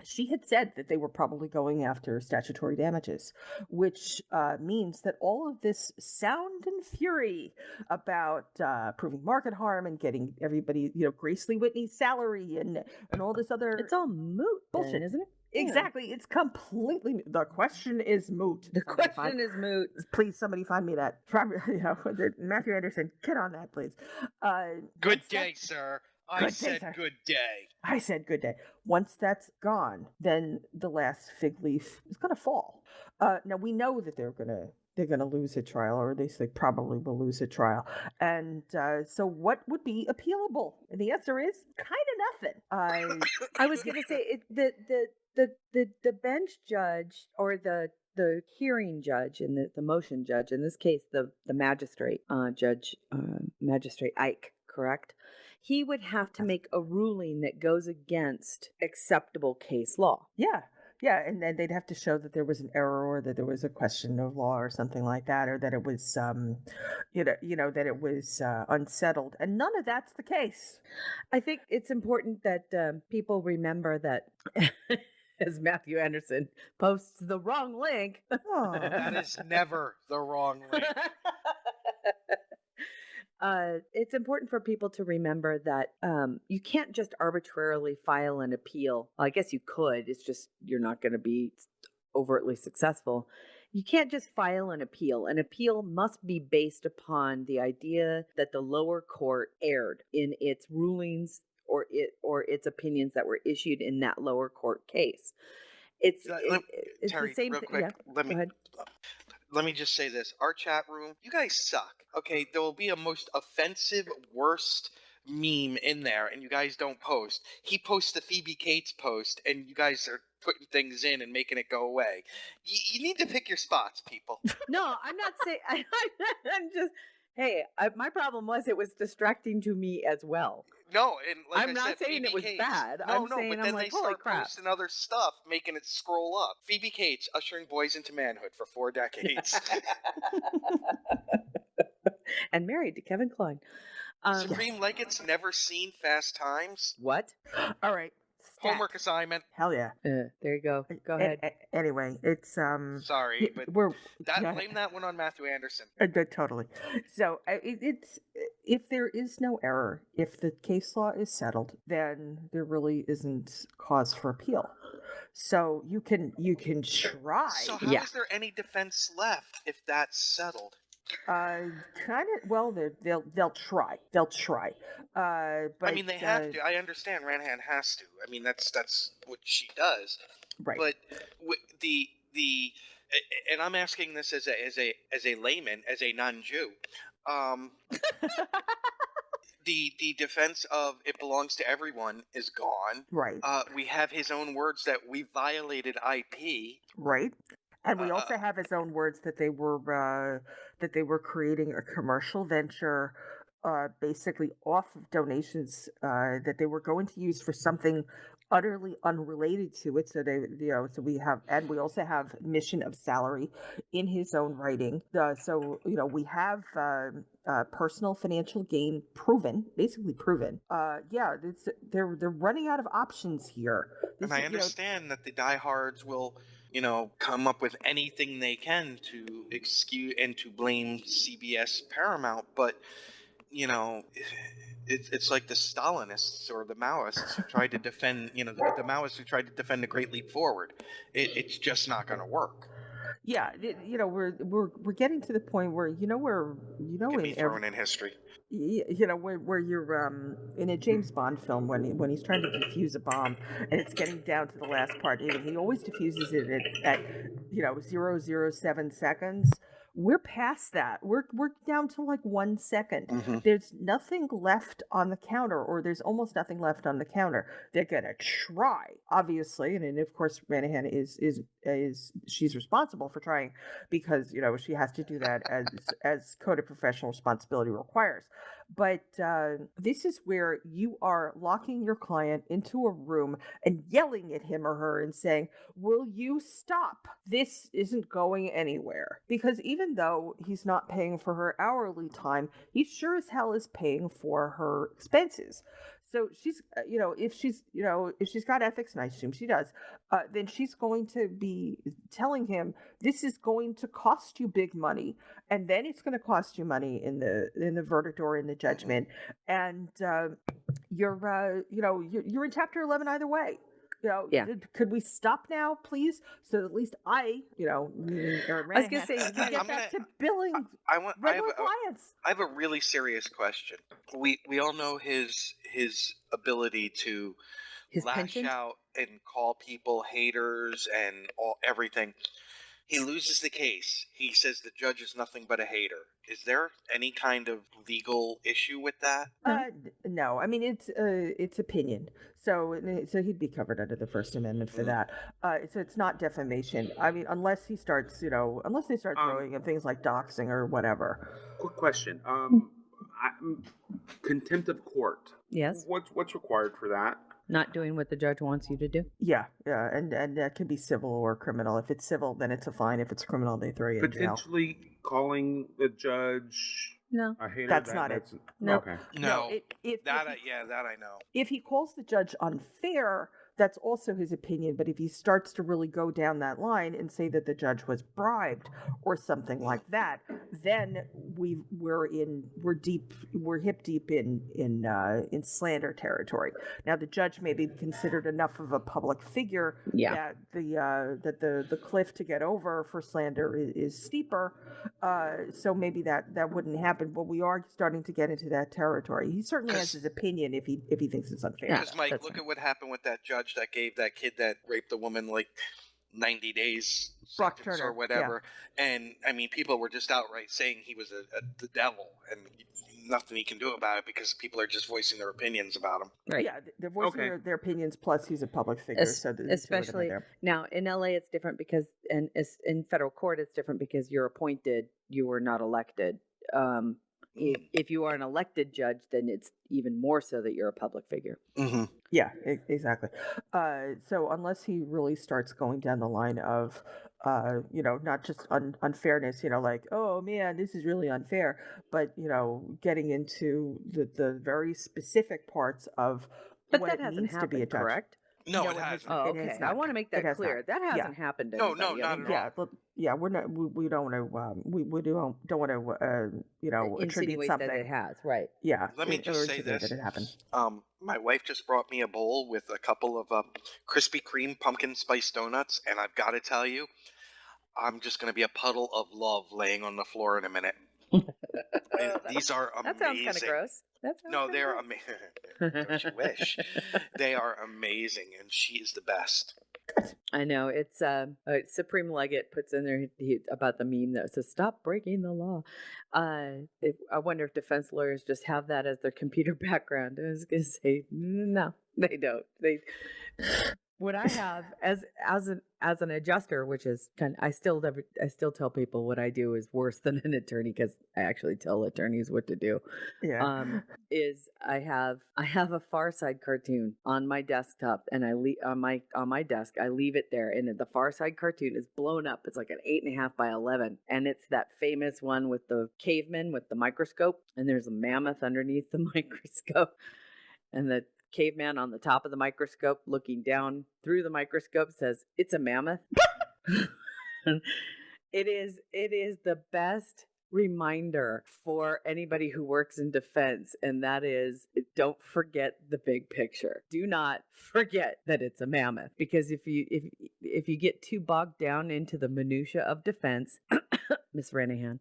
She had said that they were probably going after statutory damages, which means that all of this sound and fury about proving market harm and getting everybody, Grace Lee Whitney's salary and all this other... It's all moot, bullshit, then, isn't it? Exactly. It's completely. The question is moot. The Somebody question is moot. Please, somebody find me that. Matthew Anderson, get on that, please. Good once that- day, sir. I Good day, said sir. good day. I said good day. Once that's gone, then the last fig leaf is going to fall. Now we know that they're going to lose a trial, or at least they probably will lose a trial. And so, what would be appealable? And the answer is kind of nothing. I was going to say the bench judge or the hearing judge and the motion judge, in this case the magistrate magistrate Ike, correct? He would have to make a ruling that goes against acceptable case law. Yeah. Yeah, and then they'd have to show that there was an error, or that there was a question of law, or something like that, or that it was, that it was unsettled, and none of that's the case. I think it's important that people remember that, as Matthew Anderson posts the wrong link. That is never the wrong link. It's important for people to remember that you can't just arbitrarily file an appeal. Well, I guess you could. It's just you're not going to be overtly successful. You can't just file an appeal. An appeal must be based upon the idea that the lower court erred in its rulings or its opinions that were issued in that lower court case. It's Terry, the same real thing. quick, Yeah, let me just say this. Our chat room, you guys suck. Okay, there will be a most offensive, worst meme in there, and you guys don't post. He posts the Phoebe Cates post, and you guys are putting things in and making it go away. You need to pick your spots, people. No, I'm not saying. I'm just. Hey, my problem was it was distracting to me as well. No, and like I'm I not said, saying Phoebe it was Cates. bad. No, I'm no, saying but I'm then like, they holy start crap. posting other stuff, making it scroll up. Phoebe Cates ushering boys into manhood for 4 decades. And married to Kevin Kline. Supreme Leggett's never seen Fast Times. What? All right. Stat. Homework assignment. Hell yeah. There you go. Go ahead. Anyway, it's Sorry, but we're blame that one on Matthew Anderson. Totally. So it's if there is no error, if the case law is settled, then there really isn't cause for appeal. So you can try. So how is there any defense left if that's settled? Kind of. Well, they'll try. They'll try. But I mean, they have to. I understand Ranahan has to. I mean, that's what she does. Right. But the and I'm asking this as a layman, as a non-Jew. The defense of it belongs to everyone is gone. Right. We have his own words that we violated IP. Right. And we also have his own words that they were creating a commercial venture, basically off of donations that they were going to use for something utterly unrelated to it. So we also have admission of salary in his own writing. We have personal financial gain basically proven. They're running out of options here. And I understand that the diehards will, come up with anything they can to excuse and to blame CBS Paramount, but it's like the Stalinists or the Maoists who tried to defend, the Maoists who tried to defend the Great Leap Forward. It's just not going to work. Yeah, we're getting to the point where Can be thrown in history. Where you're in a James Bond film when he's trying to defuse a bomb and it's getting down to the last part. He always defuses it at 0.007 seconds. We're past that. We're down to like 1 second. Mm-hmm. There's nothing left on the counter, or there's almost nothing left on the counter. They're gonna try, obviously, and of course, Ranahan is she's responsible for trying because she has to do that as code of professional responsibility requires. But this is where you are locking your client into a room and yelling at him or her and saying, "Will you stop? This isn't going anywhere." Because even though he's not paying for her hourly time, he sure as hell is paying for her expenses. So she's, if she's got ethics, and I assume she does, then she's going to be telling him this is going to cost you big money, and then it's going to cost you money in the verdict or in the judgment, and you're in Chapter 11 either way. Yeah. Could we stop now, please? So at least I, meaning Aaron I was gonna Ranahan, say, can you get I'm back gonna- to billing I want. regular clients. I have a really serious question. We all know his ability to his lash penchant. out and call people haters and everything. He loses the case. He says the judge is nothing but a hater. Is there any kind of legal issue with that? No, I mean it's opinion. So he'd be covered under the First Amendment for that. So it's not defamation. I mean, unless he starts, unless they start throwing in things like doxing or whatever. Quick question. Contempt of court. Yes. What's required for that? Not doing what the judge wants you to do. Yeah, and that can be civil or criminal. If it's civil, then it's a fine. If it's criminal, they throw you in jail. Potentially calling the judge No. a hater. That's not it. No. Okay. No. If That he- that I know. if he calls the judge unfair, that's also his opinion. But if he starts to really go down that line and say that the judge was bribed or something like that, then we're hip deep in slander territory. Now the judge may be considered enough of a public figure Yeah. that the cliff to get over for slander is steeper. So maybe that wouldn't happen. But we are starting to get into that territory. He certainly has his opinion if he thinks it's unfair. Yeah. Because Mike, that's look fine. at what happened with that judge that gave that kid that raped a woman like 90 days Brock sentence Turner, or whatever. And I mean, people were just outright saying he was the devil, and nothing he can do about it because people are just voicing their opinions about him. Right. Yeah, they're voicing Okay. their opinions. Plus, he's a public figure, so the two of them are Especially there. now in LA, it's different because, and in federal court, it's different because you're appointed. You were not elected. If you are an elected judge, then it's even more so that you're a public figure. Mm-hmm. Yeah, exactly. So unless he really starts going down the line of, not just unfairness, like, oh man, this is really unfair, but getting into the very specific parts of But what that it hasn't means to be a happened, judge. correct? No, No, it it has hasn't. not. Oh, It has okay. I not. want to make It that has clear. not. That Yeah. hasn't happened to No, anybody. not at all. Yeah, but yeah, we're not. We don't want to. We don't want to. Attribute Insinuate something. that it has, right? Yeah. Let me or just say insinuate this. that it happened. My wife just brought me a bowl with a couple of Krispy Kreme pumpkin spice donuts, and I've got to tell you, I'm just going to be a puddle of love laying on the floor in a minute. These are amazing. That sounds kind of gross. No, they're amazing. Don't you wish? They are amazing, and she is the best. I know it's Supreme Leggett puts in there about the meme that says "Stop breaking the law." I wonder if defense lawyers just have that as their computer background. I was going to say no, they don't. What I have as an adjuster, which is I still tell people what I do is worse than an attorney because I actually tell attorneys what to do. Yeah. Is I have a Far Side cartoon on my desktop, and I leave on my desk. I leave it there, and the Far Side cartoon is blown up. It's like an 8.5 by 11, and it's that famous one with the caveman with the microscope, and there's a mammoth underneath the microscope, and the caveman on the top of the microscope looking down through the microscope says, "It's a mammoth." It is the best reminder for anybody who works in defense, and that is, don't forget the big picture. Do not forget that it's a mammoth, because if you get too bogged down into the minutia of defense, Miss Ranahan,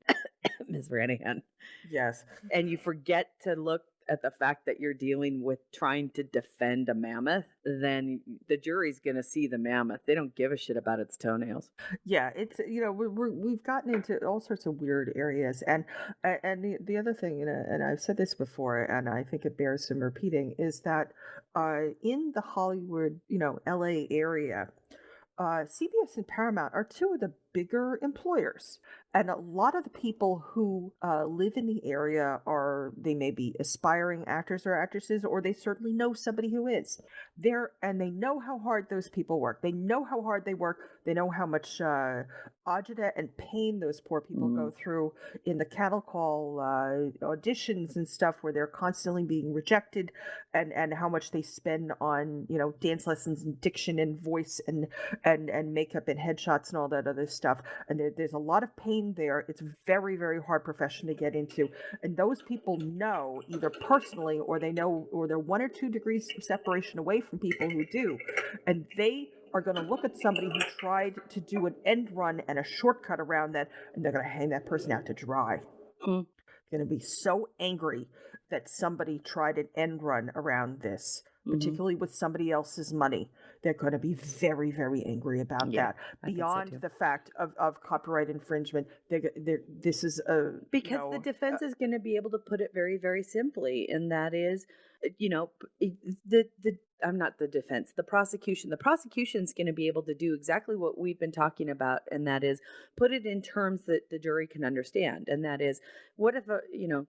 Yes. and you forget to look at the fact that you're dealing with trying to defend a mammoth, then the jury's going to see the mammoth. They don't give a shit about its toenails. Yeah, it's we've gotten into all sorts of weird areas, and the other thing, and I've said this before, and I think it bears some repeating, is that in the Hollywood, LA area, CBS and Paramount are two of the bigger employers, and a lot of the people who live in the area they may be aspiring actors or actresses, or they certainly know somebody who is there, and they know how hard those people work. They know how hard they work. They know how much agita and pain those poor people go through in the cattle call auditions and stuff, where they're constantly being rejected, and how much they spend on dance lessons and diction and voice and makeup and headshots and all that other stuff. stuff, and there's a lot of pain there. It's a very, very hard profession to get into, and those people know either personally or they know, or they're 1 or 2 degrees of separation away from people who do, and they are going to look at somebody who tried to do an end run and a shortcut around that, and they're going to hang that person out to dry. Hmm. Going to be so angry that somebody tried an end run around this, particularly with somebody else's money. They're going to be very, very angry about Yeah, that. I think so Beyond too. the fact of copyright infringement, this is a Because the defense is going to be able to put it very, very simply, and that is, the I'm not the defense, the prosecution. The prosecution's going to be able to do exactly what we've been talking about, and that is put it in terms that the jury can understand. And that is, what if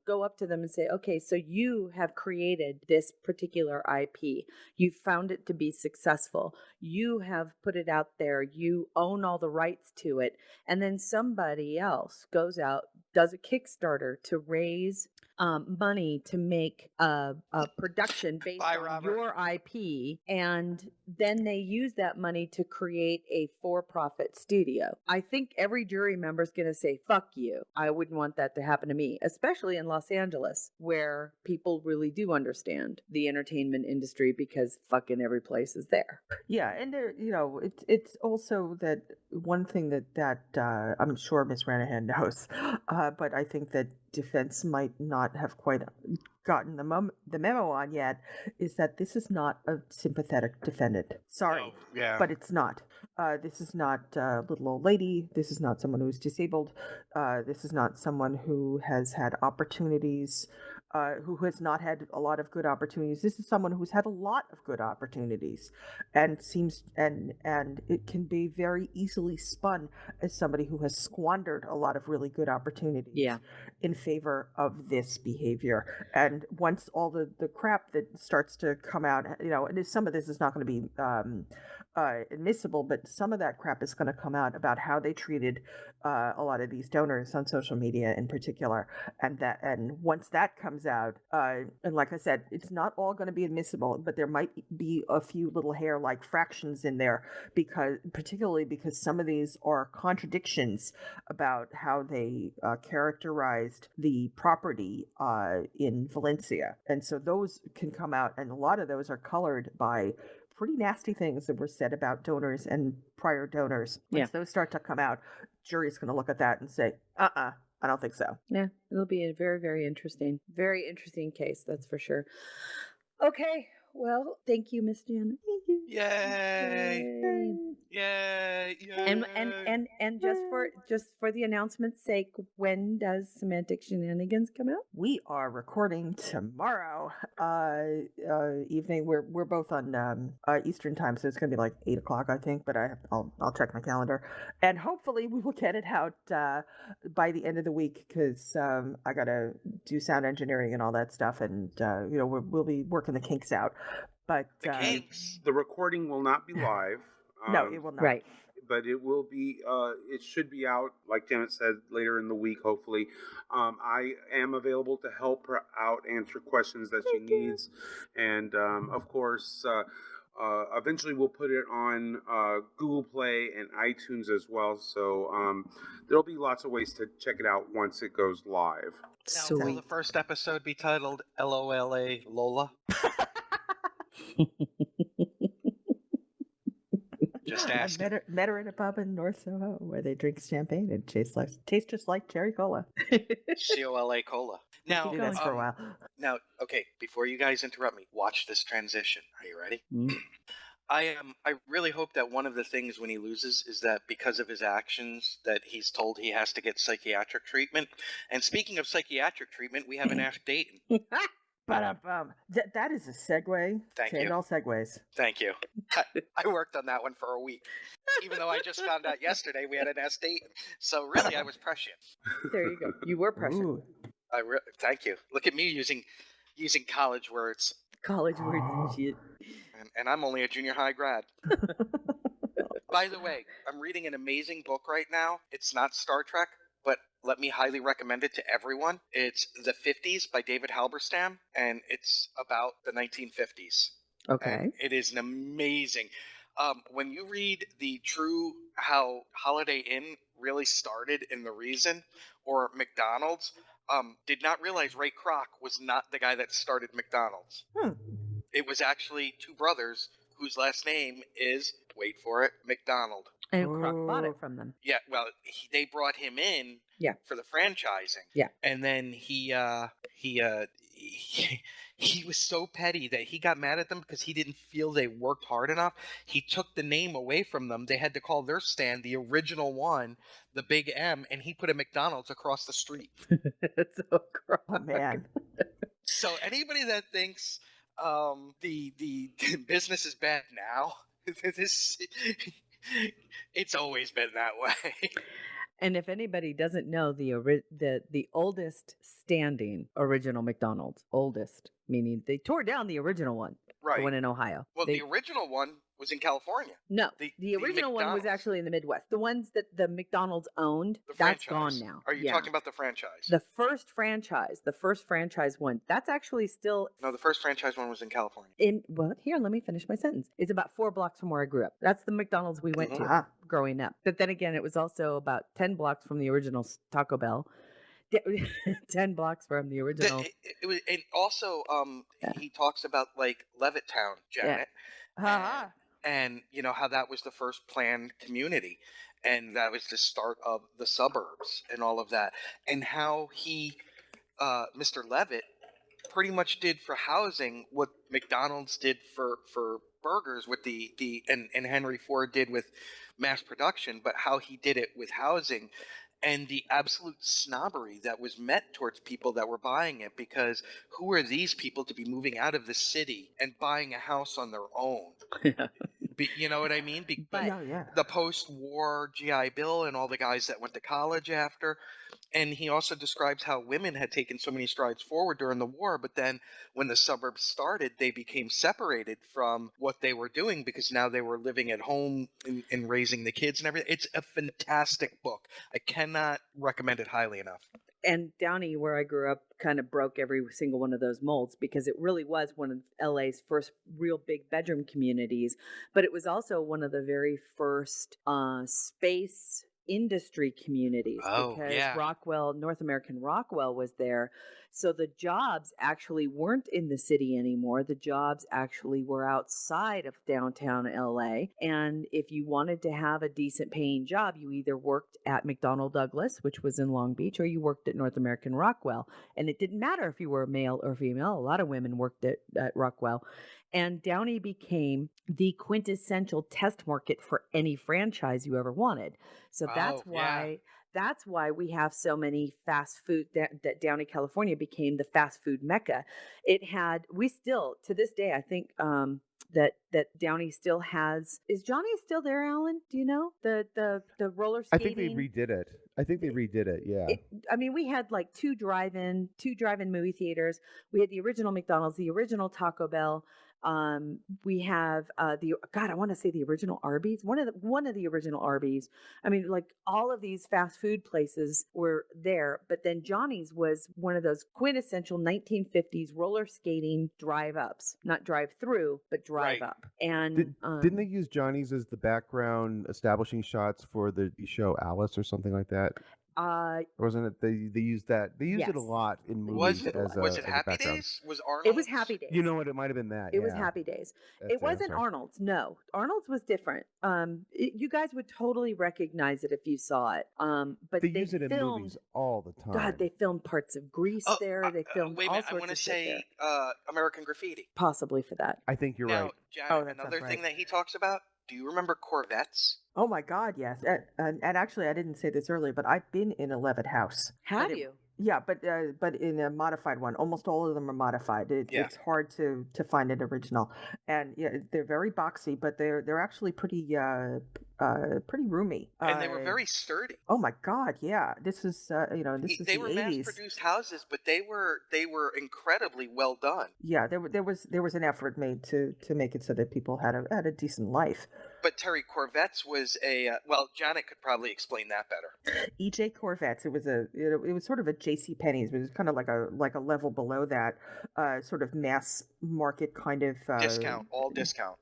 go up to them and say, okay, so you have created this particular IP, you found it to be successful, you have put it out there, you own all the rights to it, and then somebody else goes out, does a Kickstarter to raise money to make a production based Bye, on Robert. your IP, and then they use that money to create a for-profit studio. I think every jury member is going to say, fuck you. I wouldn't want that to happen to me, especially in Los Angeles, where people really do understand the entertainment industry because fucking every place is there. Yeah, and there, it's also that one thing that I'm sure Miss Ranahan knows, but I think that defense might not have quite gotten the memo on yet, is that this is not a sympathetic defendant. Sorry, Oh, yeah. but it's not. This is not a little old lady. This is not someone who's disabled. This is not someone who has had opportunities. Who has not had a lot of good opportunities. This is someone who's had a lot of good opportunities, and it can be very easily spun as somebody who has squandered a lot of really good opportunities Yeah. in favor of this behavior. And once all the crap that starts to come out, and some of this is not going to be admissible, but some of that crap is going to come out about how they treated a lot of these donors on social media in particular, and once that comes out, and like I said, it's not all going to be admissible, but there might be a few little hair-like fractions in there, particularly because some of these are contradictions about how they characterized the property in Valencia, and so those can come out, and a lot of those are colored by pretty nasty things that were said about donors and prior donors. Once those start to come out, jury's going to look at that and say, I don't think so. Yeah, it'll be a very, very interesting case, that's for sure. Okay, well, thank you, Miss Janet. Thank you. Yay! Yay! And just for the announcement's sake, when does Semantic Shenanigans come out? We are recording tomorrow evening. We're both on Eastern time, so it's going to be like 8:00, I think. But I'll check my calendar, and hopefully we will get it out by the end of the week, because I got to do sound engineering and all that stuff, and we'll be working the kinks out. But The kinks. The recording will not be live. no, it will not. Right. But it will be. It should be out, like Janet said, later in the week. Hopefully, I am available to help her out, answer questions that she needs, and of course, eventually we'll put it on Google Play and iTunes as well. So there'll be lots of ways to check it out once it goes live. Now, will the first episode be titled LOLA Lola? Just I asking. met her in a pub in North Soho where they drink champagne and tastes just like cherry cola. COLA Cola. Now, Do this for a while. Now, okay, before you guys interrupt me, watch this transition. Are you ready? I really hope that one of the things when he loses is that because of his actions that he's told he has to get psychiatric treatment. And speaking of psychiatric treatment, we have an Ask Dayton. That is a segue. Thank to you. end all segues. Thank you. I worked on that one for a week, even though I just found out yesterday we had an Ask Dayton. So really, I was prescient. There you go. You were prescient. Ooh. Thank you. Look at me using college words, College words and shit. and I'm only a junior high grad. By the way, I'm reading an amazing book right now. It's not Star Trek, but let me highly recommend it to everyone. It's The 50s by David Halberstam, and it's about the 1950s. Okay. And it is an amazing. When you read the true how Holiday Inn really started and the reason, or McDonald's, did not realize Ray Kroc was not the guy that started McDonald's. It was actually two brothers whose last name is, wait for it, McDonald. Oh. And Kroc bought it from them. Yeah, well, they brought him in Yeah. for the franchising. Yeah. And then he was so petty that he got mad at them because he didn't feel they worked hard enough. He took the name away from them. They had to call their stand the original one, the Big M, and he put a McDonald's across the street. So Kroc. Oh, man. So anybody that thinks the business is bad now, it's always been that way. And if anybody doesn't know, the oldest standing original McDonald's, oldest, meaning they tore down the original one, Right. the one in Ohio. Well, They- the original one was in California. no, the the original one was McDonald's. actually in the Midwest. The ones that the McDonald's owned, The that's franchise. gone now. Are you Yeah. talking about the franchise? The first franchise one, that's actually still No, the first franchise one was in California. well, here, let me finish my sentence. It's about 4 blocks from where I grew up. That's the McDonald's we went to Ah. growing up. But then again, it was also about 10 blocks from the original Taco Bell. 10 blocks from the original. It was, and also, Yeah. he talks about like Levittown, Janet, Ah, and you know how that was the first planned community, and that was the start of the suburbs and all of that, and how he, Mr. Levitt, pretty much did for housing what McDonald's did for burgers with and Henry Ford did with mass production, but how he did it with housing and the absolute snobbery that was met towards people that were buying it, because who are these people to be moving out of the city and buying a house on their own? You know what I mean? But- Yeah, yeah. The post-war GI Bill and all the guys that went to college after. And he also describes how women had taken so many strides forward during the war, but then when the suburbs started, they became separated from what they were doing because now they were living at home and raising the kids and everything. It's a fantastic book. I cannot recommend it highly enough. and Downey, where I grew up, kind of broke every single one of those molds because it really was one of LA's first real big bedroom communities, but it was also one of the very first space industry communities Oh, because yeah. Rockwell, North American Rockwell was there. So the jobs actually weren't in the city anymore. The jobs actually were outside of downtown LA. And if you wanted to have a decent paying job, you either worked at McDonnell Douglas, which was in Long Beach, or you worked at North American Rockwell. And it didn't matter if you were male or female. A lot of women worked at Rockwell. And Downey became the quintessential test market for any franchise you ever wanted. So that's Oh, yeah. why that's why we have so many fast food that Downey, California became the fast food mecca. It had, we still, to this day, I think that Downey still has, is Johnny still there, Alan? Do you know? The roller I skating? think they redid it. I think they redid it. Yeah. I mean, we had like two drive-in movie theaters. We had the original McDonald's, the original Taco Bell. We have I want to say the original Arby's, one of the original Arby's. I mean, like all of these fast food places were there, but then Johnny's was one of those quintessential 1950s roller skating drive-ups, not drive-through, but drive-up. And Didn't they use Johnny's as the background establishing shots for the show Alice or something like that? Or wasn't it they used that? They used it a Yes. lot in Was movies it, as a was it as a Happy background. Days? Was Arnold? it was Happy Days. You know what? It might have been that. It was yeah. Happy Days. That's It I'm wasn't sorry. Arnold's. No, Arnold's was different. You guys would totally recognize it if you saw it. But They use it in filmed, movies all the time. God, they filmed parts of Grease Oh, there. They filmed wait a all minute, I sorts want to of shit there. say American Graffiti. Possibly for that. I think you're Now, right. Janet, Oh, that another sounds thing right. that he talks about, do you remember Corvettes? Oh my God, yes. And actually, I didn't say this earlier, but I've been in a Levitt house. Have it- you? Yeah, but in a modified one. Almost all of them are modified. Yeah. It's hard to find an original, and yeah, they're very boxy, but they're actually pretty roomy. And they were very sturdy. Oh my God, yeah. This is this is They the were 80s. mass-produced houses, but they were incredibly well done. Yeah, there was an effort made to make it so that people had a decent life. But Terry, Corvettes was well, Janet could probably explain that better. EJ Corvettes. It was sort of a J.C. Penney's. It was kind of like a level below that, sort of mass market kind of Discount, all discount.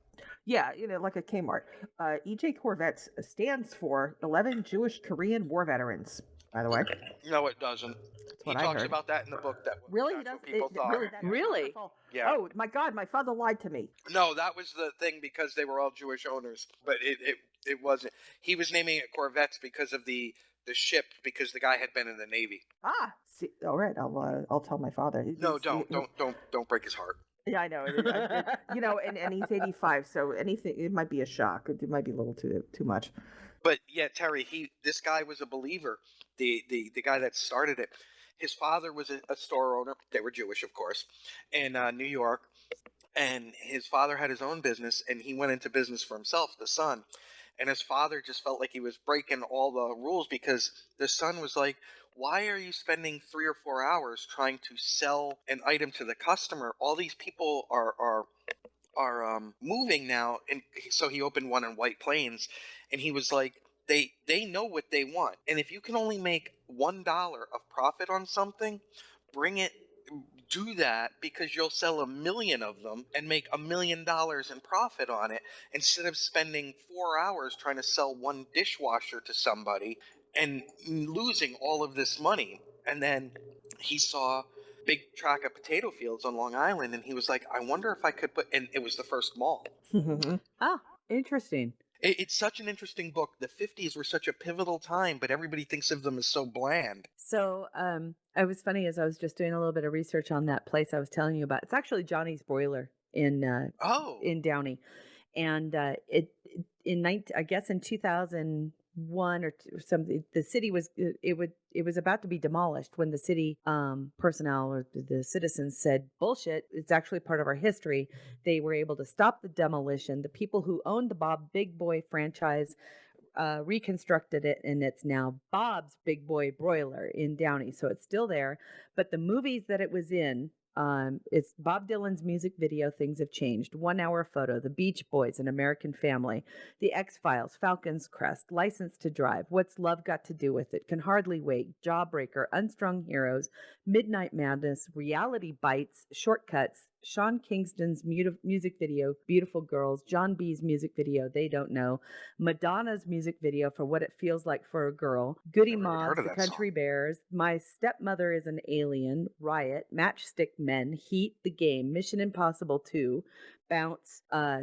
Yeah, like a Kmart. EJ Corvettes stands for 11 Jewish Korean War Veterans, by the way. No, it doesn't. That's He what I talks heard. about that in the book. Really? He That's does? what people thought. Really? That's Really? wonderful. Yeah. Oh, my God, my father lied to me. No, that was the thing because they were all Jewish owners, but it wasn't. He was naming it Corvettes because of the ship because the guy had been in the Navy. Ah, see, all right, I'll tell my father. No, don't break his heart. Yeah, I know. And he's 85, so anything, it might be a shock. It might be a little too much. But yeah, Terry, this guy was a believer. The guy that started it. His father was a store owner. They were Jewish, of course, in New York. And his father had his own business, and he went into business for himself, the son. And his father just felt like he was breaking all the rules because the son was like, why are you spending 3 or 4 hours trying to sell an item to the customer? All these people are moving now. And so he opened one in White Plains, and he was like, they know what they want. And if you can only make $1 of profit on something, do that because you'll sell 1 million of them and make $1 million in profit on it instead of spending 4 hours trying to sell one dishwasher to somebody and losing all of this money. And then he saw big tract of potato fields on Long Island, and he was like, I wonder if I could and it was the first mall. Oh, interesting. It's such an interesting book. The 50s were such a pivotal time, but everybody thinks of them as so bland. So, it was funny as I was just doing a little bit of research on that place I was telling you about. It's actually Johnny's Broiler in Downey, and I guess in 2001 or something, the city was it was about to be demolished when the city personnel or the citizens said, bullshit, it's actually part of our history. They were able to stop the demolition. The people who owned the Bob Big Boy franchise reconstructed it, and it's now Bob's Big Boy Broiler in Downey. So it's still there, but the movies that it was in, it's Bob Dylan's music video, Things Have Changed, 1 Hour Photo, The Beach Boys, An American Family, The X-Files, Falcon's Crest, License to Drive, What's Love Got to Do with It, Can Hardly Wait, Jawbreaker, Unstrung Heroes, Midnight Madness, Reality Bites, Shortcuts, Sean Kingston's music video, Beautiful Girls, John B.'s music video, They Don't Know, Madonna's music video for What It Feels Like for a Girl, Goody Never even Mob, heard of The that Country song. Bears, My Stepmother is an Alien, Riot, Matchstick Men, Heat, The Game, Mission Impossible 2, Bounce,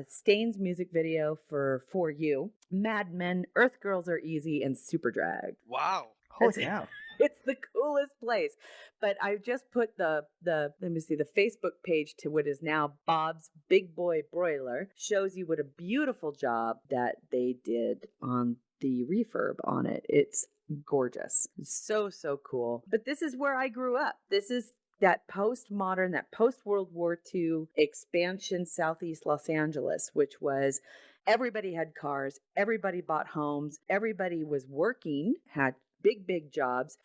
Stain's music video for You, Mad Men, Earth Girls Are Easy, and Super Drag. Wow. Holy It's- cow. It's the coolest place. But I just put the let me see, the Facebook page to what is now Bob's Big Boy Broiler. Shows you what a beautiful job that they did on the refurb on it. It's gorgeous. So cool. But this is where I grew up. This is that postmodern, that post-World War II expansion Southeast Los Angeles, which was everybody had cars, everybody bought homes, everybody was working, had big jobs.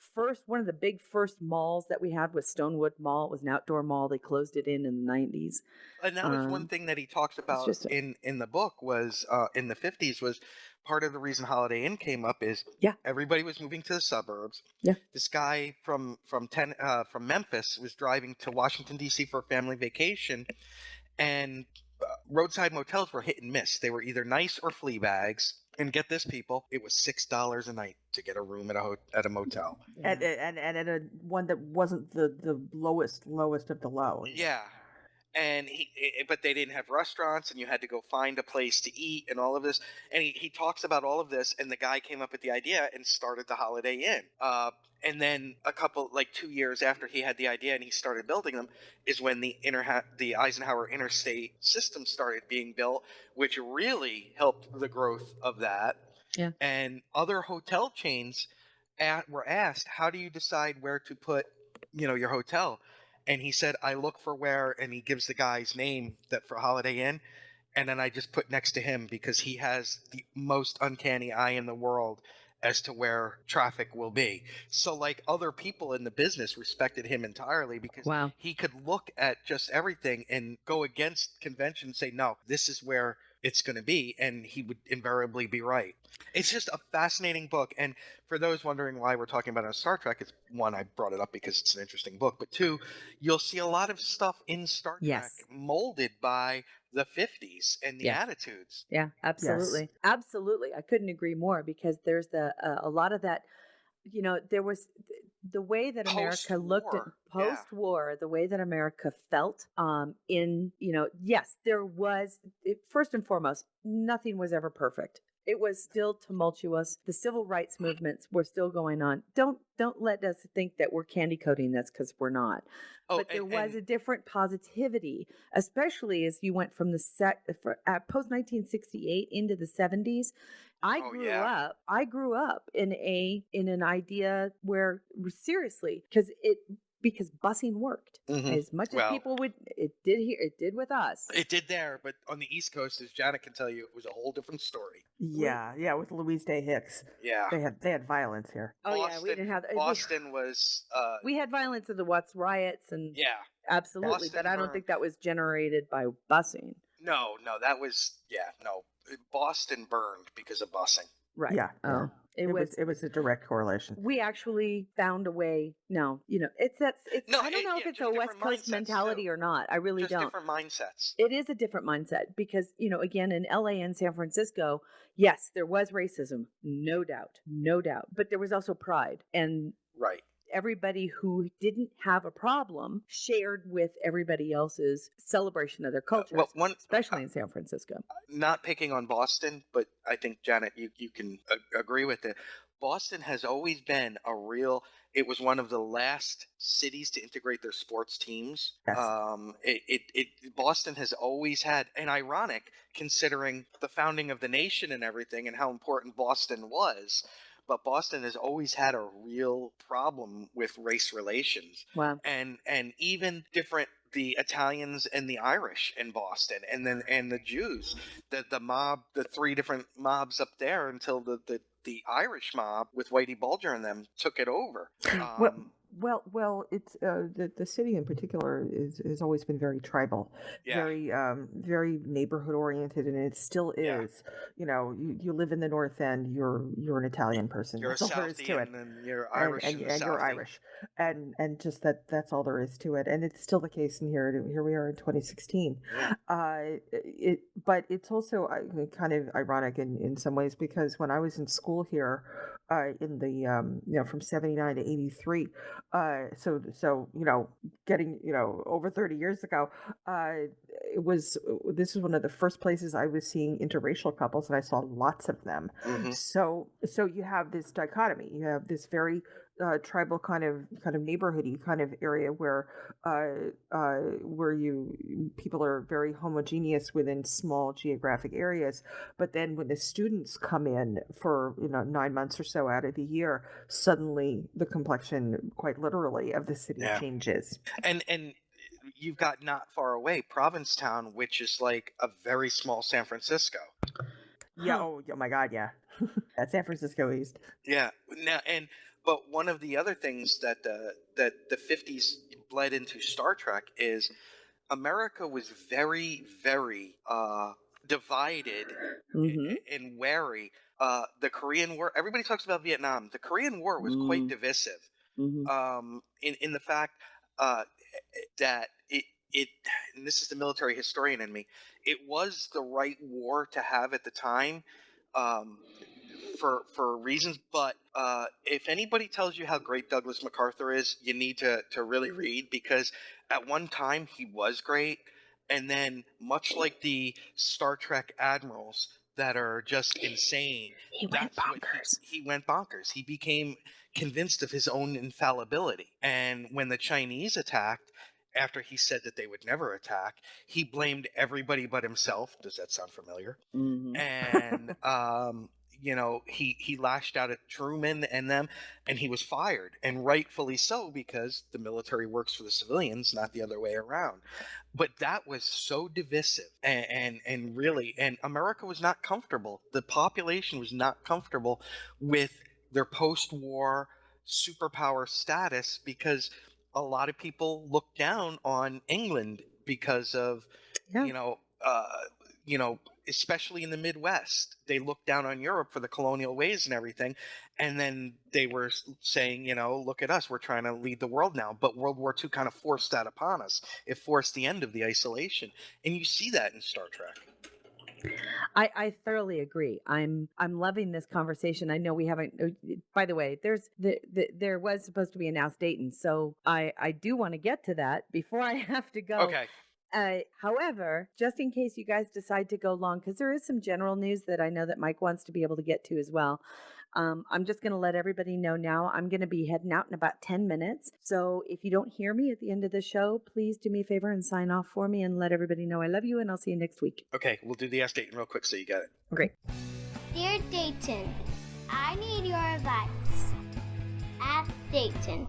One of the big first malls that we had was Stonewood Mall. It was an outdoor mall. They closed it in the 90s. And that was one thing that he talks about just in the book was in the 50s was part of the reason Holiday Inn came up is everybody was moving to the suburbs. Yeah. This guy from Memphis was driving to Washington D.C. for a family vacation, and roadside motels were hit and miss. They were either nice or flea bags. And get this, people, it was $6 a night to get a room at a motel. And at a one that wasn't the lowest of the low. Yeah. And but they didn't have restaurants, and you had to go find a place to eat and all of this. And he talks about all of this, and the guy came up with the idea and started the Holiday Inn. And then 2 years after he had the idea and he started building them is when the Eisenhower Interstate system started being built, which really helped the growth of that. Yeah. And other hotel chains were asked, how do you decide where to put, your hotel? And he said, I look for where, and he gives the guy's name that for Holiday Inn. And then I just put next to him because he has the most uncanny eye in the world as to where traffic will be. So other people in the business respected him entirely because Wow. he could look at just everything and go against convention and say, no, this is where it's going to be, and he would invariably be right. It's just a fascinating book, and for those wondering why we're talking about it on Star Trek, it's one, I brought it up because it's an interesting book, but two, you'll see a lot of stuff in Star Trek Yes. molded by the 50s and the Yeah. attitudes. Yeah, absolutely. Absolutely. I couldn't agree more, because there's a lot of that, there was the way that America looked at Post-war, yeah. post-war, the way that America felt yes, there was, first and foremost, nothing was ever perfect. It was still tumultuous. The civil rights movements were still going on. Don't let us think that we're candy coating this, because we're not. Oh, But there was a different positivity, especially as you went from the post 1968 into the 70s. I grew up in an idea where, seriously, because busing worked. Mhm. As much as Well, people would, it did here, it did with us. it did there, but on the East Coast, as Janet can tell you, it was a whole different story. Yeah, with Louise Day Hicks. Yeah. They had violence here. Oh yeah, we didn't have Boston was we had violence in the Watts riots, and yeah. absolutely, Boston but I don't burned. think that was generated by busing. No, that was no. Boston burned because of busing. Right. Yeah. Oh, it was. It was a direct correlation. We actually found a way. No, it's I don't know if it's a just West different Coast mindsets, mentality too. or not. I really Just don't. different mindsets. It is a different mindset, because, again, in LA and San Francisco, yes, there was racism, no doubt, but there was also pride, and Right. everybody who didn't have a problem shared with everybody else's celebration of their cultures, especially in San Francisco. Not picking on Boston, but I think, Janet, you can agree with it. Boston has always been it was one of the last cities to integrate their sports teams. Yes. Boston has always had, and ironic considering the founding of the nation and everything and how important Boston was, but Boston has always had a real problem with race relations. Wow. And even different, the Italians and the Irish in Boston, and the Jews, the mob, the three different mobs up there, until the Irish mob with Whitey Bulger and them took it over. Well, it's the city in particular has always been very tribal, Yeah. very neighborhood oriented, and it still Yeah. is. You live in the North End, you're an Italian person. You're a That's all there is to it. Southian, and you're Irish and in the you're Southie. Irish, and just that's all there is to it, and it's still the case in here. Here we are in 2016. Yeah. But it's also kind of ironic in some ways, because when I was in school here, in the from 79 to 83, so getting over 30 years ago, this was one of the first places I was seeing interracial couples, and I saw lots of them. Mhm. So you have this dichotomy. You have this very tribal kind of neighborhoody kind of area where people are very homogeneous within small geographic areas, but then when the students come in for 9 months or so out of the year, suddenly the complexion, quite literally, of the city Yeah. changes. And you've got, not far away, Provincetown, which is like a very small San Francisco. Yeah. Oh my God. Yeah. That's San Francisco East. Yeah. But one of the other things that the 50s bled into Star Trek is America was very, very divided and wary. The Korean War. Everybody talks about Vietnam. The Korean War was quite divisive. In the fact that it, and this is the military historian in me, it was the right war to have at the time. For reasons, but if anybody tells you how great Douglas MacArthur is, you need to really read, because at one time he was great, and then, much like the Star Trek admirals that are just insane, he went bonkers. He became convinced of his own infallibility, and when the Chinese attacked, after he said that they would never attack, he blamed everybody but himself. Does that sound familiar? And he lashed out at Truman and them, and he was fired, and rightfully so, because the military works for the civilians, not the other way around. But that was so divisive, and really, and America was not comfortable. The population was not comfortable with their post-war superpower status, because a lot of people looked down on England because of especially in the Midwest, they looked down on Europe for the colonial ways and everything. And then they were saying, look at us, we're trying to lead the world now. But World War II kind of forced that upon us. It forced the end of the isolation. And you see that in Star Trek. I thoroughly agree. I'm loving this conversation. I know we haven't. By the way, there was supposed to be announced Dayton, so I do want to get to that before I have to go. Okay. However, just in case you guys decide to go long, because there is some general news that I know that Mike wants to be able to get to as well. I'm just going to let everybody know now. I'm going to be heading out in about 10 minutes. So if you don't hear me at the end of the show, please do me a favor and sign off for me and let everybody know I love you, and I'll see you next week. Okay, we'll do the Ask Dayton real quick so you get it. Great. Dear Dayton, I need your advice. Ask Dayton.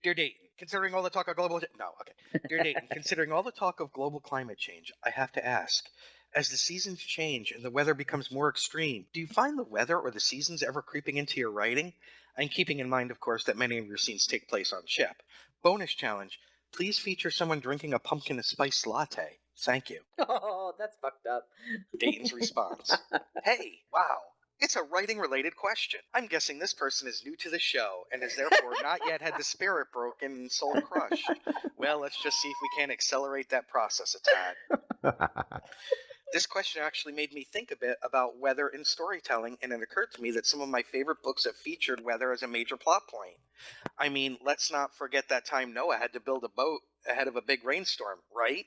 Dear Dayton, considering all the talk of Dear Dayton, considering all the talk of global climate change, I have to ask, as the seasons change and the weather becomes more extreme, do you find the weather or the seasons ever creeping into your writing? And keeping in mind, of course, that many of your scenes take place on ship. Bonus challenge, please feature someone drinking a pumpkin spice latte. Thank you. Oh, that's fucked up. Dayton's response. Hey, wow. It's a writing-related question. I'm guessing this person is new to the show and has therefore not yet had the spirit broken and soul crushed. Well, let's just see if we can accelerate that process a tad. This question actually made me think a bit about weather in storytelling, and it occurred to me that some of my favorite books have featured weather as a major plot point. I mean, let's not forget that time Noah had to build a boat ahead of a big rainstorm, right?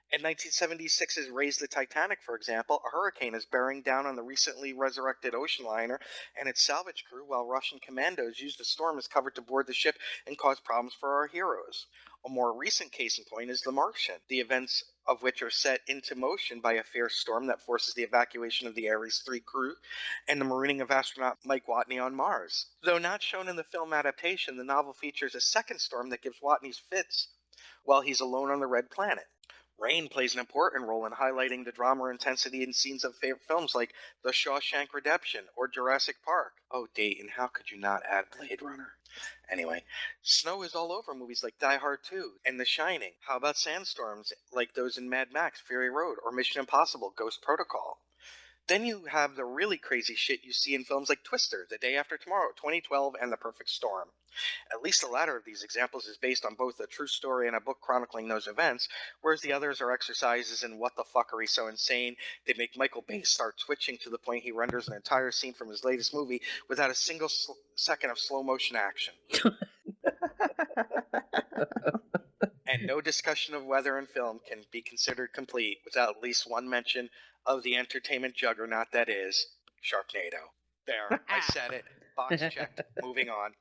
In 1976's Raise the Titanic, for example, a hurricane is bearing down on the recently resurrected ocean liner and its salvage crew, while Russian commandos used the storm as cover to board the ship and cause problems for our heroes. A more recent case in point is The Martian, the events of which are set into motion by a fierce storm that forces the evacuation of the Ares 3 crew and the marooning of astronaut Mike Watney on Mars. Though not shown in the film adaptation, the novel features a second storm that gives Watney fits while he's alone on the Red Planet. Rain plays an important role in highlighting the drama or intensity in scenes of favorite films like The Shawshank Redemption or Jurassic Park. Oh, Dayton, how could you not add Blade Runner? Anyway, snow is all over movies like Die Hard 2 and The Shining. How about sandstorms like those in Mad Max, Fury Road, or Mission Impossible, Ghost Protocol? Then you have the really crazy shit you see in films like Twister, The Day After Tomorrow, 2012, and The Perfect Storm. At least the latter of these examples is based on both a true story and a book chronicling those events, whereas the others are exercises in what the fuckery so insane they make Michael Bay start twitching to the point he renders an entire scene from his latest movie without a single second of slow motion action. And no discussion of weather in film can be considered complete without at least one mention of the entertainment juggernaut that is Sharknado. There, I said it. Box checked. Moving on.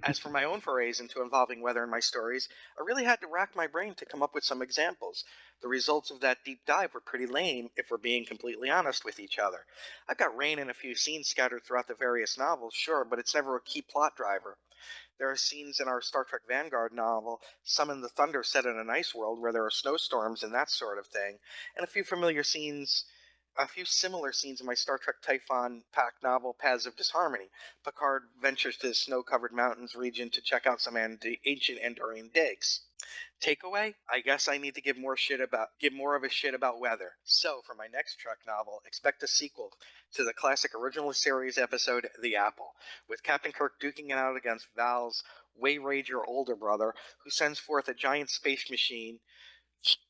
As for my own forays into involving weather in my stories, I really had to rack my brain to come up with some examples. The results of that deep dive were pretty lame, if we're being completely honest with each other. I've got rain in a few scenes scattered throughout the various novels, sure, but it's never a key plot driver. There are scenes in our Star Trek Vanguard novel, Summon the Thunder, set in an ice world where there are snowstorms and that sort of thing, and a few similar scenes in my Star Trek Typhon Pact novel, Paths of Disharmony. Picard ventures to the snow-covered mountains region to check out some ancient Andorian digs. Takeaway? I guess I need to give more of a shit about weather. So, for my next Trek novel, expect a sequel to the classic original series episode, The Apple, with Captain Kirk duking it out against Val's way rager older brother, who sends forth a giant space machine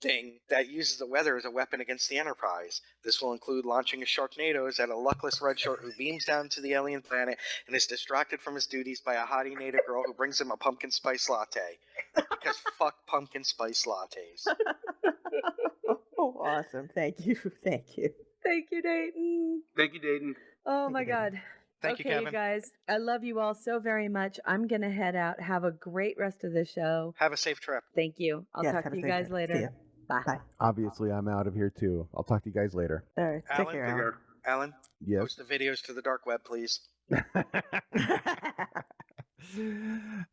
thing that uses the weather as a weapon against the Enterprise. This will include launching a Sharknadoes at a luckless redshort who beams down to the alien planet and is distracted from his duties by a hottie native girl who brings him a pumpkin spice latte. Because fuck pumpkin spice lattes. Oh, awesome. Thank you. Thank you. Thank you, Dayton. Thank you, Dayton. Oh, my God. Thank you, Kevin. You guys. I love you all so very much. I'm going to head out. Have a great rest of the show. Have a safe trip. Thank you. I'll Yes, talk have to a you safe guys trip. See later. ya. Bye. Bye. Obviously, I'm out of here too. I'll talk to you guys later. All right. Take Alan, care, Take Alan. care. Alan, Yes. post the videos to the dark web, please.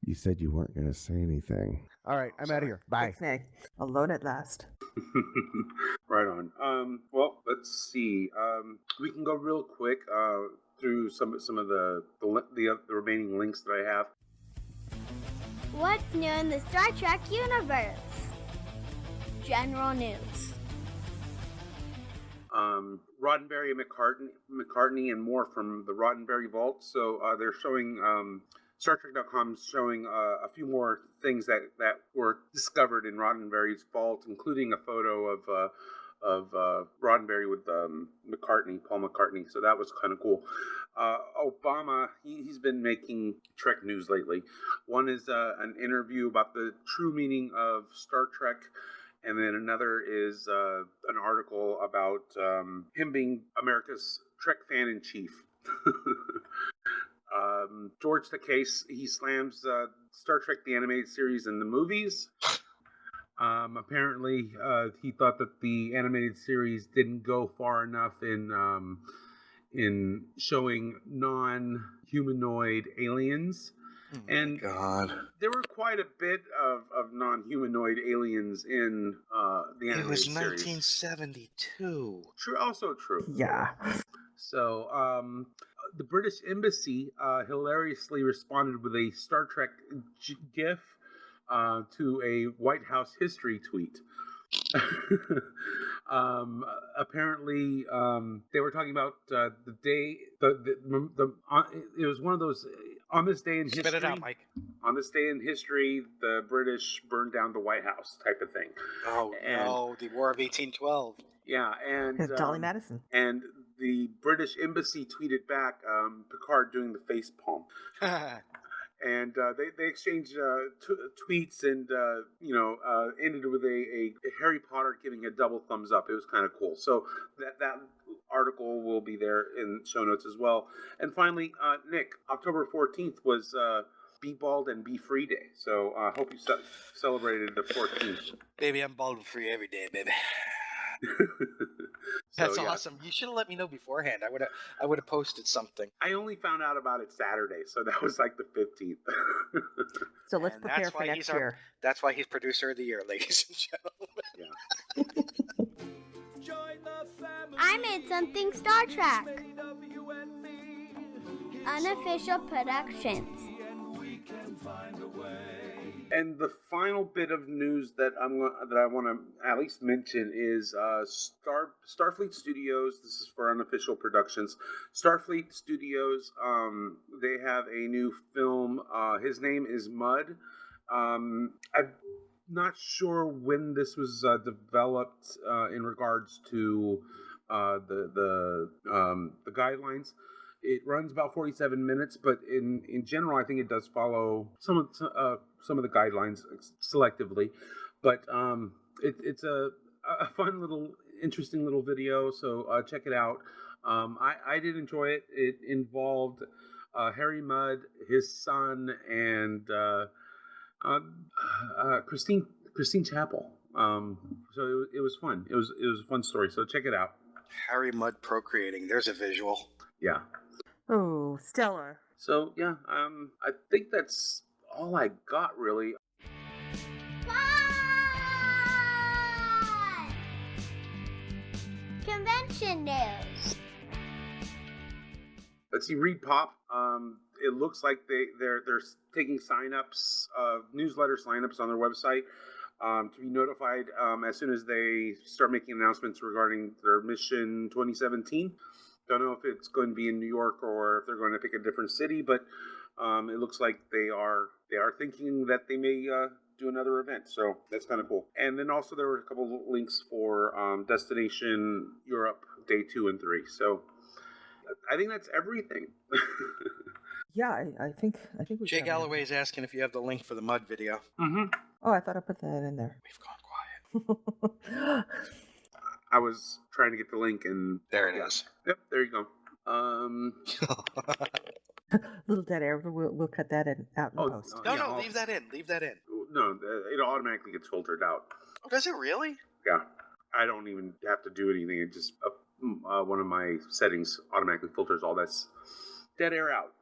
You said you weren't going to say anything. All right, I'm out of here. Bye. Thanks, Meg. Alone at last. Right on. Well, let's see. We can go real quick through some of the remaining links that I have. What's new in the Star Trek universe? General news. Roddenberry and McCartney and more from the Roddenberry Vault. So they're showing Star Trek.com's showing a few more things that were discovered in Roddenberry's vault, including a photo of Roddenberry with Paul McCartney. So that was kind of cool. Obama, he's been making Trek news lately. One is an interview about the true meaning of Star Trek. And then another is an article about him being America's Trek fan in chief. George Takei, he slams Star Trek the animated series and the movies. Apparently, he thought that the animated series didn't go far enough in showing non-humanoid aliens. And God, there were quite a bit of non-humanoid aliens in the it animated was series. 1972. True, also true. Yeah. So, the British Embassy hilariously responded with a Star Trek GIF to a White House history tweet. Apparently, they were talking about the day. It was one of those. On this day in history, Spit it out, Mike. On this day in history, the British burned down the White House, type of thing. Oh no, the War of 1812. Yeah, and Dolly Madison. And the British Embassy tweeted back Picard doing the face palm. And they exchanged tweets and, ended with a Harry Potter giving a double thumbs up. It was kind of cool. So that article will be there in show notes as well. And finally, Nick, October 14th was Be Bald and Be Free Day. So I hope you celebrated the 14th. Baby, I'm bald and free every day, baby. So, That's yeah. awesome. You should have let me know beforehand. I would have posted something. I only found out about it Saturday, so that was like the 15th. So let's And prepare that's for why next he's year. That's why he's producer of the year, ladies and gentlemen. I made something Star Trek. Unofficial Productions. And the final bit of news that I want to at least mention is Starfleet Studios. This is for Unofficial Productions. Starfleet Studios. They have a new film. His name is Mud. I'm not sure when this was developed in regards to the guidelines. It runs about 47 minutes, but in general, I think it does follow some of the guidelines selectively. But it's a fun little, interesting little video. So check it out. I did enjoy it. It involved Harry Mudd, his son, and Christine Chapel. So it was fun. It was a fun story. So check it out. Harry Mudd procreating. There's a visual. Yeah. Oh, stellar. So yeah, I think that's all I got really. Fun! Convention news. Let's see, Read Pop. It looks like they're taking signups, newsletter signups on their website to be notified as soon as they start making announcements regarding their mission 2017. Don't know if it's going to be in New York or if they're going to pick a different city, but it looks like they are thinking that they may do another event. So that's kind of cool. And then also there were a couple of links for Destination Europe Day 2 and 3. So I think that's everything. Yeah, I think we. Jay Galloway is asking if you have the link for the Mud video. Mm-hmm. Oh, I thought I put that in there. We've gone quiet. I was trying to get the link and There it is. Yep, there you go. Little dead air. We'll cut that out in post. No, yeah, leave that in. Leave that in. No, it automatically gets filtered out. Oh, does it really? Yeah, I don't even have to do anything. It just one of my settings automatically filters all this dead air out.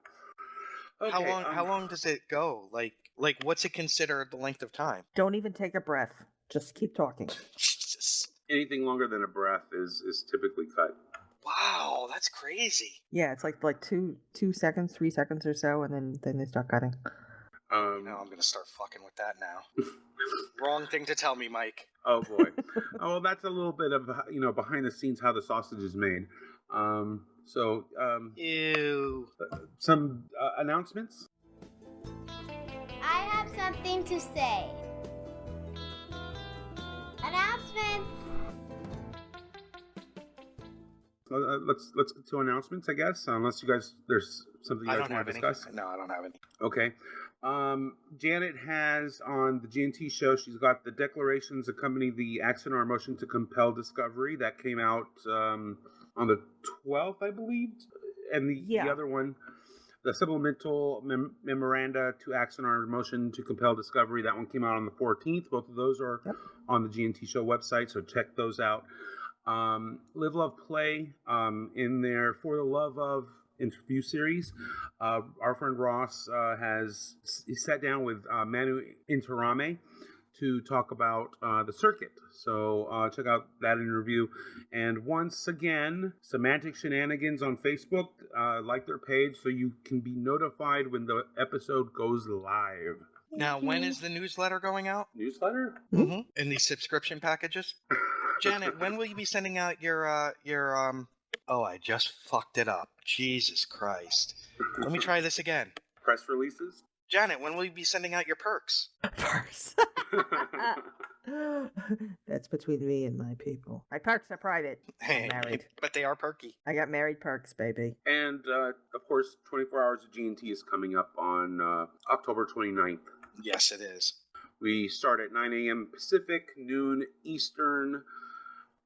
Okay, How long does it go? Like what's it considered the length of time? Don't even take a breath. Just keep talking. Jesus. Anything longer than a breath is typically cut. Wow, that's crazy. Yeah, it's like 2 seconds, 3 seconds or so, and then they start cutting. Now I'm gonna start fucking with that now. Wrong thing to tell me, Mike. Oh boy. Oh, well, that's a little bit of behind the scenes how the sausage is made. Ew. Some announcements. I have something to say. Announcements! Let's get to announcements, I guess. Unless you guys, there's something you I guys don't want have to any. discuss. No, I don't have any. Okay. Janet has on the GNT show, she's got the declarations accompanying the Axonar motion to compel discovery that came out on the 12th, I believe. And the other one, the supplemental memoranda to Axonar motion to compel discovery, that one came out on the 14th. Both of those are on the GNT show website, so check those out. Live, Love, Play in their For the Love of interview series. Our friend Ross has sat down with Manu Intirame to talk about the circuit. So check out that interview. And once again, Semantic Shenanigans on Facebook. Like their page so you can be notified when the episode goes live. Now, when is the newsletter going out? Newsletter? Mm-hmm. In these subscription packages? Janet, when will you be sending out your Oh, I just fucked it up. Jesus Christ. Let me try this again. Press releases? Janet, when will you be sending out your perks? Perks. That's between me and my people. My perks are private. I'm married. But they are perky. I got married perks, baby. And, of course, 24 Hours of GNT is coming up on October 29th. Yes, it is. We start at 9 a.m. Pacific, noon Eastern,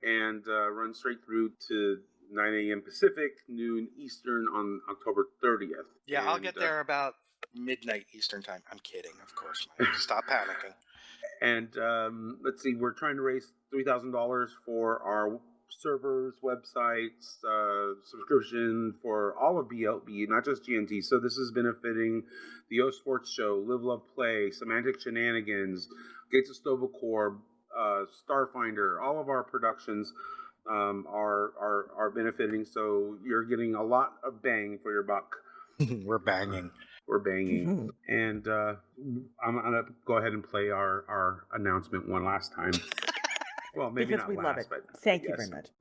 and run straight through to 9 a.m. Pacific, noon Eastern on October 30th. Yeah, and I'll get there about midnight Eastern time. I'm kidding, of course, Mike. Stop panicking. And let's see, we're trying to raise $3,000 for our servers, websites, subscription for all of BLB, not just GNT. So this is benefiting the O Sports Show, Live, Love, Play, Semantic Shenanigans, Gates of Stovall, Starfinder. All of our productions are benefiting. So you're getting a lot of bang for your buck. We're banging. We're banging. And I'm going to go ahead and play our announcement one last time. Well, maybe because not we last, love it. but Thank you yes. very much.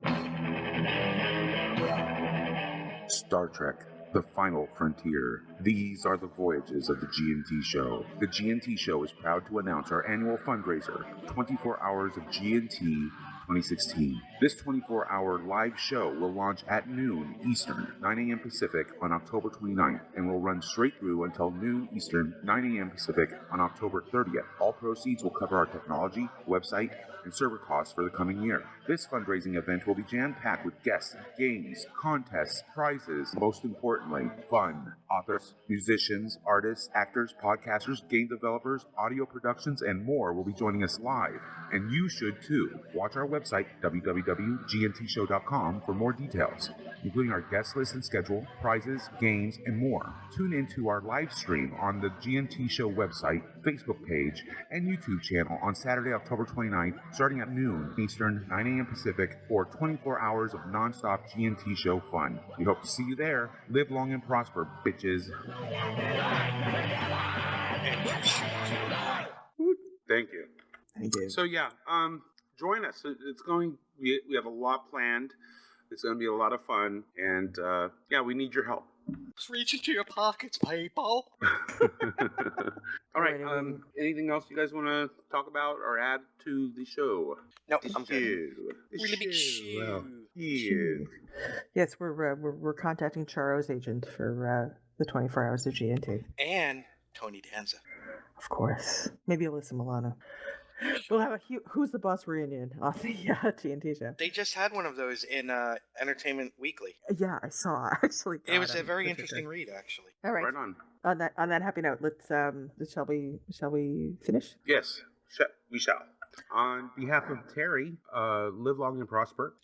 Star Trek, The Final Frontier. These are the voyages of the GNT Show. The GNT Show is proud to announce our annual fundraiser, 24 Hours of GNT 2016. This 24-hour live show will launch at noon Eastern, 9 a.m. Pacific on October 29th, and will run straight through until noon Eastern, 9 a.m. Pacific on October 30th. All proceeds will cover our technology, website, and server costs for the coming year. This fundraising event will be jam-packed with guests, games, contests, prizes, most importantly, fun. Authors, musicians, artists, actors, podcasters, game developers, audio productions, and more will be joining us live. And you should too. Watch our website, www.gntshow.com, for more details, including our guest list and schedule, prizes, games, and more. Tune into our live stream on the GNT Show website, Facebook page, and YouTube channel on Saturday, October 29th, starting at noon Eastern, 9 a.m. Pacific, for 24 hours of non-stop GNT Show fun. We hope to see you there. Live long and prosper, bitches. Thank you. Thank you. So yeah, join us. We have a lot planned. It's going to be a lot of fun, and yeah, we need your help. Just reach into your pockets, people. All right. Anything else you guys want to talk about or add to the show? No, I'm good. Really big show. Well, Yes, we're contacting Charo's agent for the 24 Hours of GNT. And Tony Danza. Of course. Maybe Alyssa Milano. We'll have a Who's the Boss reunion on the TNT show. They just had one of those in Entertainment Weekly. Yeah, I saw actually. It was a very interesting read, actually. All right. Right on. On that happy note, let's shall we finish? Yes, we shall. On behalf of Terry, live long and prosper.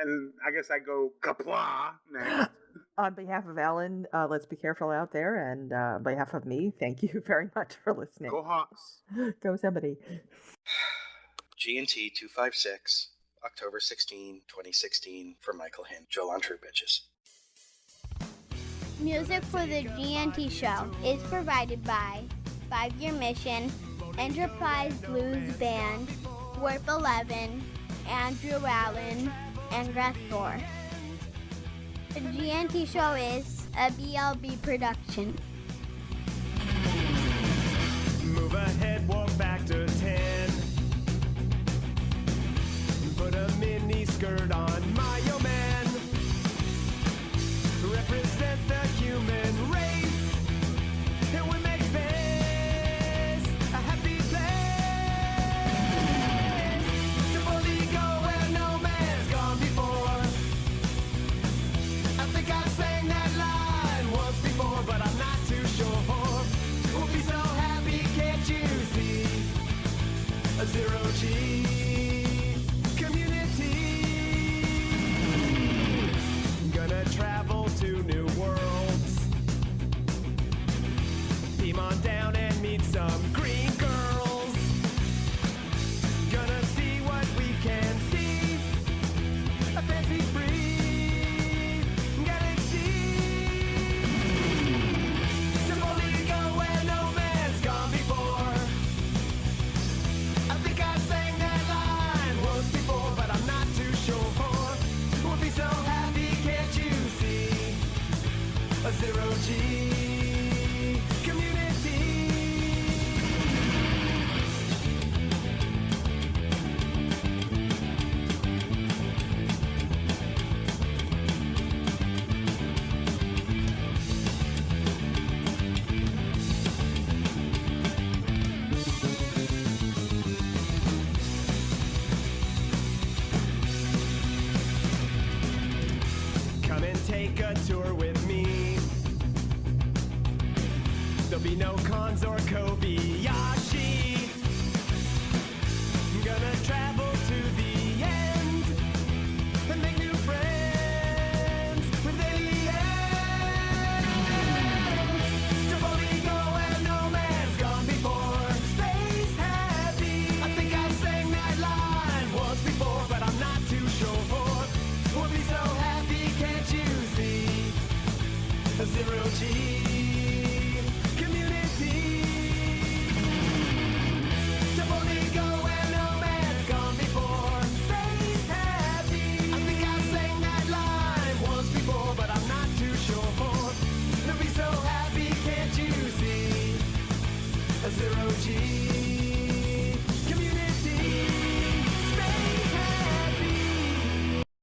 And I guess I go kapla next. On behalf of Alan, let's be careful out there. And on behalf of me, thank you very much for listening. Go Hawks. Go somebody. GNT 256, October 16, 2016, for Michael Hinn. Joe on True Bitches. Music for the GNT show is provided by 5-Year Mission, Enterprise Blues Band, Warp 11, Andrew Allen, and Grethor. The GNT show is a BLB production. Move ahead, walk back to 10. Put a mini skirt on Mayo Man. Represent the human race. And we make space a happy place. To boldly go where no man's gone before. I think I sang that line once before, but I'm not too sure. We'll be so happy, can't you see? A zero-G community. Gonna travel to new worlds. Beam on down and meet some green girls. Gonna see what we can see. A fancy-free galaxy. To boldly go where no man's gone before. I think I sang that line once before, but I'm not too sure. We'll be so happy, can't you see? A zero-G community. Come and take a tour with me. There'll be no cons or Kobayashi. Gonna travel to the end and make new friends with aliens. To boldly go where no man's gone before. Space happy. I think I sang that line once before, but I'm not too sure. We'll be so happy, can't you see? A zero-G community. To boldly go where no man's gone before. Space happy. I think I sang that line once before, but I'm not too sure. We'll be so happy, can't you see? A zero-G